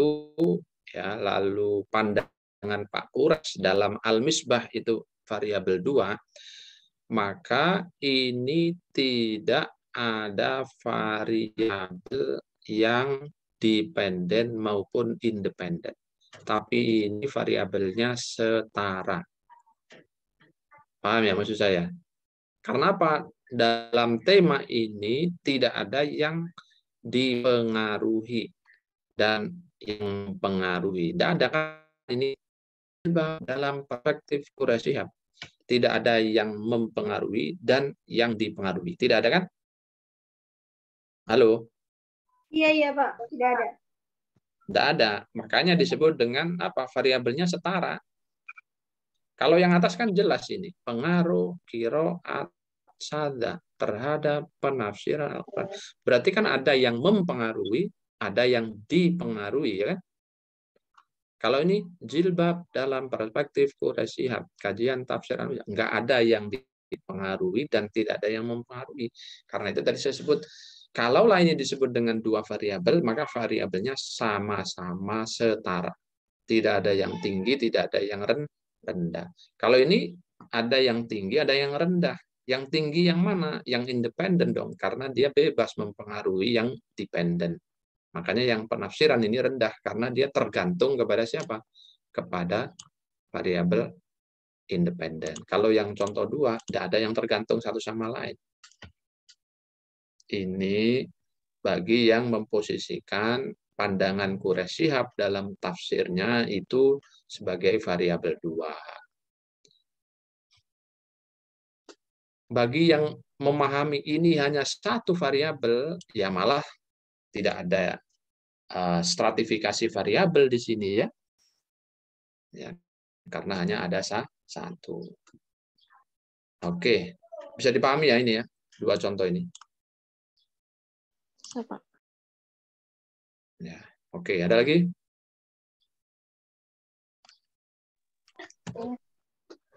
ya, lalu pandangan Pak Quraisy dalam Al-Misbah itu variabel 2, maka ini tidak ada variabel yang dependen maupun independen. Tapi ini variabelnya setara. Paham ya maksud saya? Karena apa? Dalam tema ini tidak ada yang dipengaruhi dan yang mempengaruhi. Tidak ada kan ini dalam perspektif Quraisyhab. Tidak ada yang mempengaruhi dan yang dipengaruhi. Tidak ada kan? Halo? Iya Pak, tidak ada. Tidak ada. Makanya disebut dengan apa? Variabelnya setara. Kalau yang atas kan jelas ini. Pengaruh, qiraat, sada terhadap penafsiran Al-Quran. Berarti kan ada yang mempengaruhi, ada yang dipengaruhi, ya kan? Kalau ini jilbab dalam perspektif Quraisyhab, kajian tafsir nggak ada yang dipengaruhi dan tidak ada yang mempengaruhi. Karena itu tadi saya sebut, kalaulah ini disebut dengan 2 variabel, maka variabelnya sama-sama setara. Tidak ada yang tinggi, tidak ada yang rendah. Kalau ini ada yang tinggi, ada yang rendah. Yang tinggi yang mana? Yang independen dong, karena dia bebas mempengaruhi yang dependen. Makanya yang penafsiran ini rendah, karena dia tergantung kepada siapa? Kepada variabel independen. Kalau yang contoh 2, tidak ada yang tergantung satu sama lain. Ini bagi yang memposisikan pandangan Quraisy Shihab dalam tafsirnya itu sebagai variabel 2. Bagi yang memahami ini hanya satu variabel, ya malah tidak ada stratifikasi variabel di sini ya. Ya, karena hanya ada satu. Oke, bisa dipahami ya ini ya, 2 contoh ini. Siapa? Ya, oke, ada lagi?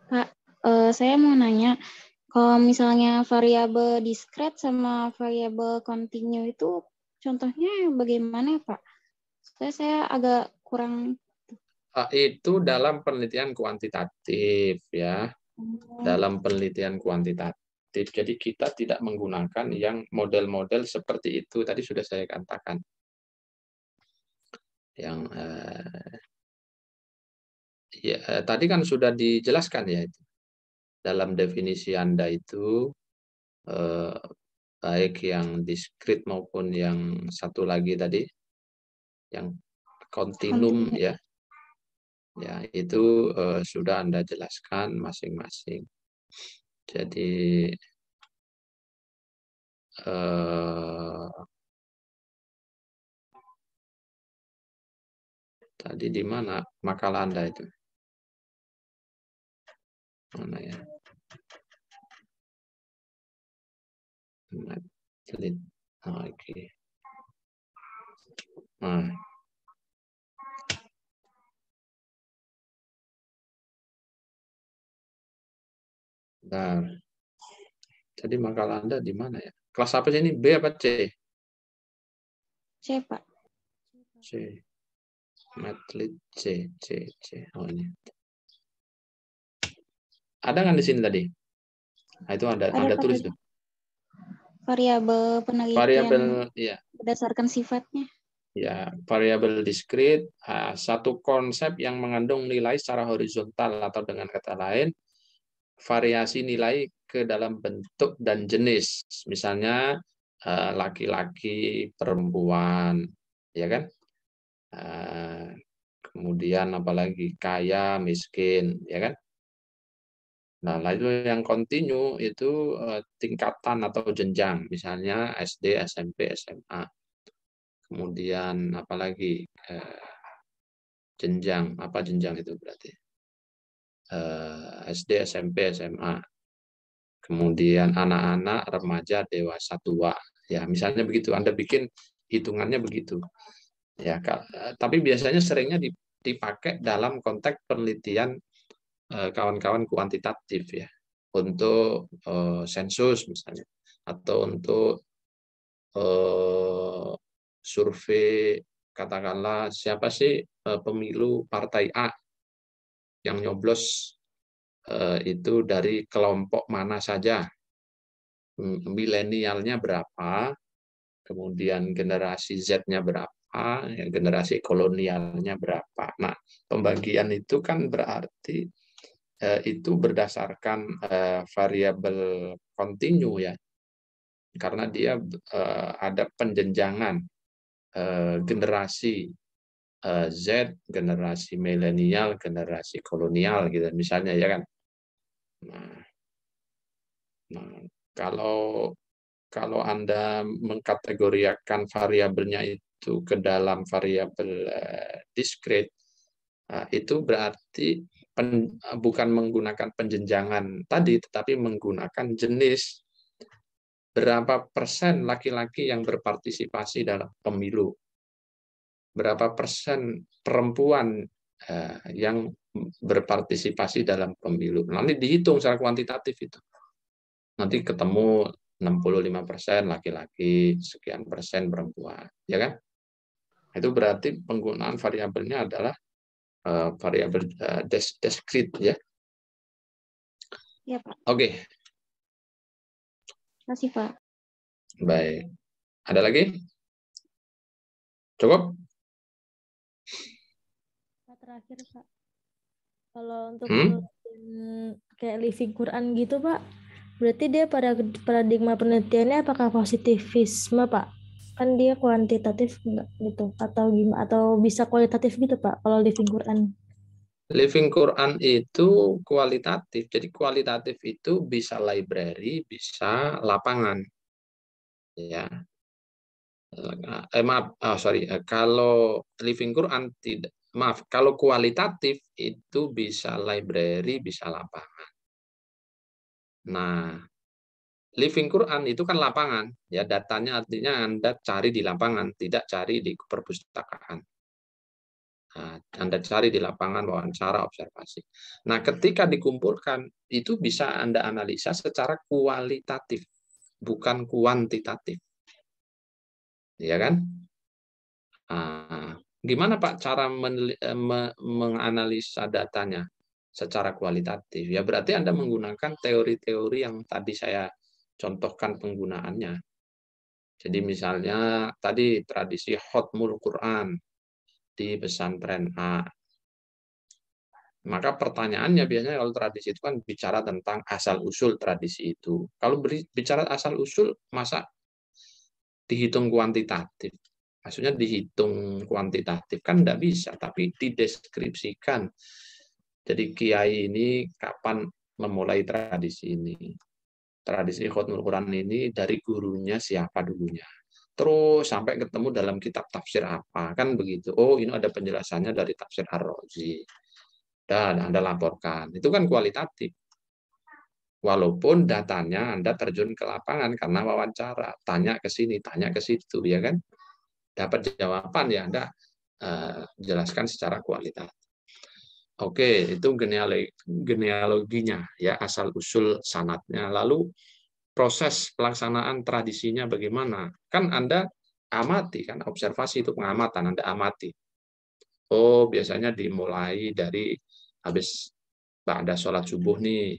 Kak, saya mau nanya, kalau misalnya variabel discrete sama variabel continue itu contohnya bagaimana, Pak? Saya agak kurang. Itu dalam penelitian kuantitatif ya. Dalam penelitian kuantitatif. Jadi kita tidak menggunakan yang model-model seperti itu. Tadi sudah saya katakan. Yang tadi kan sudah dijelaskan ya itu. Dalam definisi Anda itu baik yang diskrit maupun yang satu lagi tadi yang kontinum ya. Ya, itu sudah Anda jelaskan masing-masing. Jadi tadi di mana makalah Anda itu? Mana ya? Oke. Nah. Nah. Jadi makalah Anda di mana ya? Kelas apa sih ini? B apa C? C, Pak. C. Matlit C. Oh ini. Ada kan di sini tadi? Nah, itu ada tulis tuh. Variabel penelitian. Variabel ya. Berdasarkan sifatnya. Ya, variabel diskrit satu konsep yang mengandung nilai secara horizontal atau dengan kata lain variasi nilai ke dalam bentuk dan jenis. Misalnya laki-laki, perempuan, ya kan? Kemudian apalagi kaya, miskin, ya kan? Nah, lalu yang kontinu itu tingkatan atau jenjang, misalnya SD, SMP, SMA. Kemudian apalagi jenjang, apa jenjang itu berarti? SD, SMP, SMA. Kemudian anak-anak, remaja, dewasa, tua. Ya, misalnya begitu. Anda bikin hitungannya begitu. Ya, tapi biasanya seringnya dipakai dalam konteks penelitian kawan-kawan kuantitatif ya, untuk sensus misalnya, atau untuk survei, katakanlah siapa sih pemilu partai A yang nyoblos itu dari kelompok mana saja, milenialnya berapa, kemudian generasi Z-nya berapa, generasi kolonialnya berapa. Nah, pembagian itu kan berarti itu berdasarkan variabel kontinu ya, karena dia ada penjenjangan generasi Z, generasi milenial, generasi kolonial gitu misalnya ya kan. Nah, kalau Anda mengkategorikan variabelnya itu ke dalam variabel diskrit, itu berarti bukan menggunakan penjenjangan tadi, tetapi menggunakan jenis berapa persen laki-laki yang berpartisipasi dalam pemilu, berapa persen perempuan yang berpartisipasi dalam pemilu. Nanti dihitung secara kuantitatif itu. Nanti ketemu 65% laki-laki, sekian persen perempuan, ya kan? Itu berarti penggunaan variabelnya adalah variabel diskrit ya. Ya, Pak. Oke. Makasih, Pak. Baik. Ada lagi? Cukup? Terakhir, Pak. Kalau untuk Hmm? kayak living Quran gitu, Pak, berarti dia pada paradigma penelitiannya apakah positivisme, Pak? Kan dia kuantitatif enggak gitu, atau gimana, atau bisa kualitatif gitu, Pak, kalau living Quran? Living Quran itu kualitatif. Jadi kualitatif itu bisa library, bisa lapangan. Ya. Maaf, sorry. Kalau living Quran tidak, maaf. Kalau kualitatif itu bisa library, bisa lapangan. Nah, living Quran itu kan lapangan, ya datanya artinya Anda cari di lapangan, tidak cari di perpustakaan. Nah, Anda cari di lapangan, wawancara, observasi. Nah, ketika dikumpulkan, itu bisa Anda analisa secara kualitatif, bukan kuantitatif. Ya kan? Nah, gimana Pak cara menganalisa datanya secara kualitatif? Ya berarti Anda menggunakan teori-teori yang tadi saya contohkan penggunaannya. Jadi misalnya tadi tradisi Khatmul Quran di pesantren A. Maka pertanyaannya biasanya kalau tradisi itu kan bicara tentang asal-usul tradisi itu. Kalau bicara asal-usul, masa dihitung kuantitatif? Maksudnya dihitung kuantitatif kan tidak bisa, tapi dideskripsikan. Jadi kiai ini kapan memulai tradisi ini? Tradisi Khatmul Quran ini dari gurunya siapa dulunya? Terus sampai ketemu dalam kitab tafsir apa, kan begitu. Oh, ini ada penjelasannya dari tafsir Ar-Razi. Dan Anda laporkan. Itu kan kualitatif. Walaupun datanya Anda terjun ke lapangan karena wawancara, tanya ke sini, tanya ke situ, ya kan? Dapat jawaban ya Anda jelaskan secara kualitatif. Oke, itu genealoginya, ya asal usul sanadnya. Lalu proses pelaksanaan tradisinya bagaimana? Kan Anda amati, kan observasi itu pengamatan, Anda amati. Oh, biasanya dimulai dari habis ada sholat subuh nih,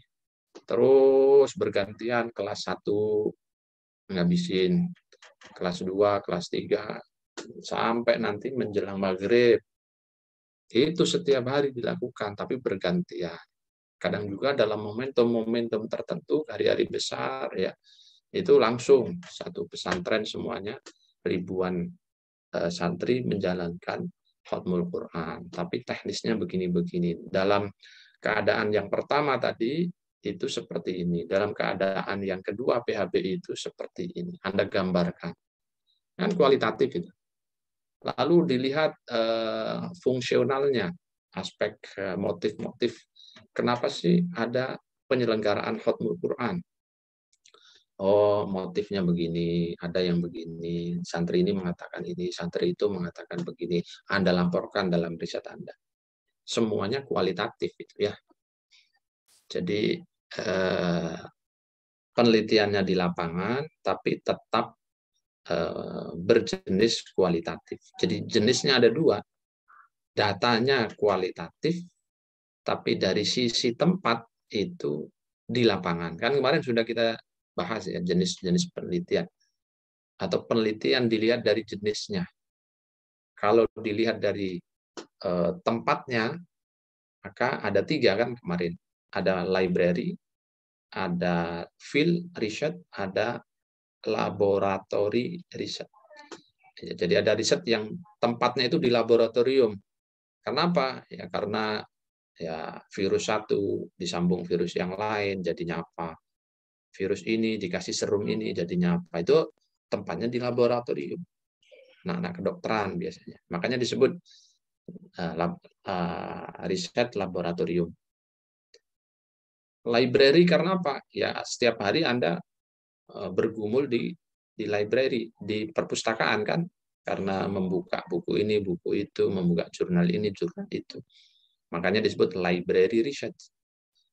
terus bergantian kelas 1 ngabisin, kelas 2, kelas 3, sampai nanti menjelang maghrib. Itu setiap hari dilakukan, tapi bergantian. Kadang juga dalam momentum-momentum tertentu, hari-hari besar, ya itu langsung satu pesantren semuanya, ribuan santri menjalankan Khatmul Quran. Tapi teknisnya begini-begini. Dalam keadaan yang pertama tadi, itu seperti ini. Dalam keadaan yang kedua, PHB itu seperti ini. Anda gambarkan. Kan kualitatif itu. Lalu dilihat fungsionalnya, aspek motif-motif. Kenapa sih ada penyelenggaraan Khatmul Quran? Oh, motifnya begini, ada yang begini, santri ini mengatakan ini, santri itu mengatakan begini. Anda laporkan dalam riset Anda. Semuanya kualitatif itu ya. Jadi penelitiannya di lapangan, tapi tetap berjenis kualitatif. Jadi jenisnya ada dua, datanya kualitatif, tapi dari sisi tempat itu di lapangan. Kan kemarin sudah kita bahas ya jenis-jenis penelitian. Atau penelitian dilihat dari jenisnya. Kalau dilihat dari tempatnya, maka ada 3 kan kemarin. Ada library, ada field research, ada laboratory research. Jadi ada riset yang tempatnya itu di laboratorium. Kenapa? Ya karena ya virus satu disambung virus yang lain jadinya apa? Virus ini dikasih serum ini jadinya apa? Itu tempatnya di laboratorium. Anak kedokteran biasanya. Makanya disebut riset laboratorium. Library karena apa? Ya setiap hari Anda bergumul di library, di perpustakaan kan, karena membuka buku ini, buku itu, membuka jurnal ini, jurnal itu. Makanya disebut library research.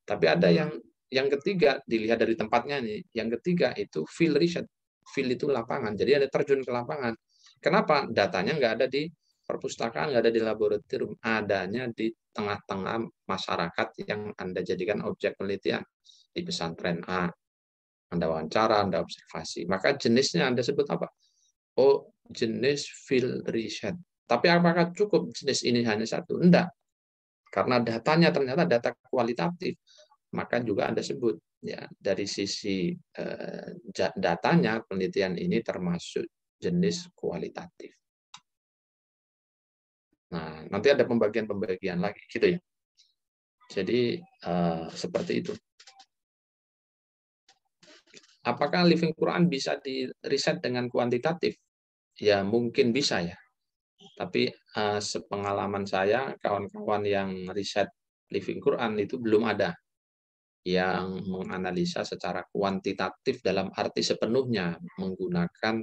Tapi ada yang ketiga, dilihat dari tempatnya nih. Yang ketiga itu field research. Field itu lapangan. Jadi ada terjun ke lapangan. Kenapa? Datanya nggak ada di perpustakaan, nggak ada di laboratorium. Adanya di tengah-tengah masyarakat yang Anda jadikan objek penelitian. Di pesantren A, Anda wawancara, Anda observasi. Maka jenisnya Anda sebut apa? Oh, jenis field research. Tapi apakah cukup jenis ini hanya satu? Enggak. Karena datanya ternyata data kualitatif. Maka juga Anda sebut ya dari sisi datanya penelitian ini termasuk jenis kualitatif. Nah, nanti ada pembagian-pembagian lagi gitu ya. Jadi seperti itu. Apakah Living Quran bisa diriset dengan kuantitatif? Ya mungkin bisa ya. Tapi sepengalaman saya, kawan-kawan yang riset Living Quran itu belum ada yang menganalisa secara kuantitatif dalam arti sepenuhnya menggunakan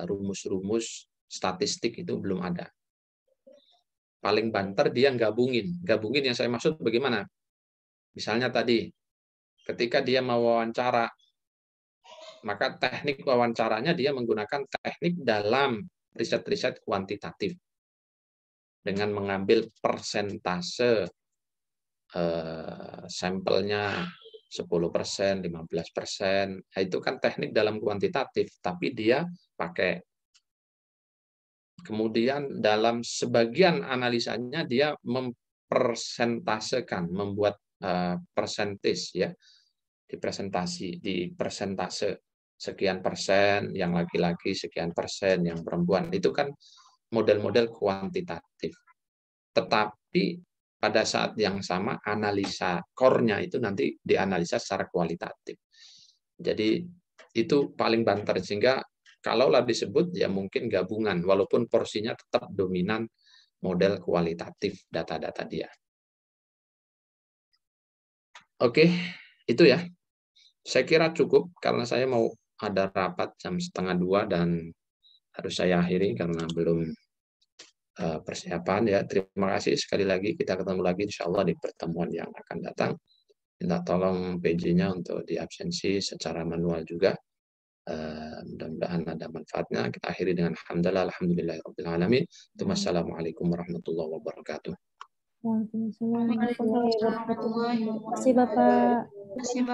rumus-rumus statistik, itu belum ada. Paling banter dia gabungin. Gabungin yang saya maksud bagaimana? Misalnya tadi, ketika dia mau wawancara, maka teknik wawancaranya dia menggunakan teknik dalam riset-riset kuantitatif dengan mengambil persentase sampelnya 10%, 15%. Nah, itu kan teknik dalam kuantitatif, tapi dia pakai. Kemudian dalam sebagian analisanya dia mempersentasekan, membuat persentis ya, di persentase sekian persen yang laki-laki, sekian persen yang perempuan. Itu kan model-model kuantitatif. Tetapi pada saat yang sama analisa core-nya itu nanti dianalisa secara kualitatif. Jadi itu paling banter, sehingga kalaulah disebut ya mungkin gabungan, walaupun porsinya tetap dominan model kualitatif data-data dia. Oke, itu ya. Saya kira cukup karena saya mau ada rapat jam 1:30 dan harus saya akhiri karena belum persiapan ya. Terima kasih sekali lagi. Kita ketemu lagi insya Allah di pertemuan yang akan datang. Minta tolong PJ-nya untuk diabsensi secara manual juga. Mudah-mudahan ada manfaatnya. Kita akhiri dengan alhamdulillahirobbilalamin. Wassalamualaikum warahmatullahi wabarakatuh. Waalaikumsalam warahmatullahi wabarakatuh. Terima kasih Bapak.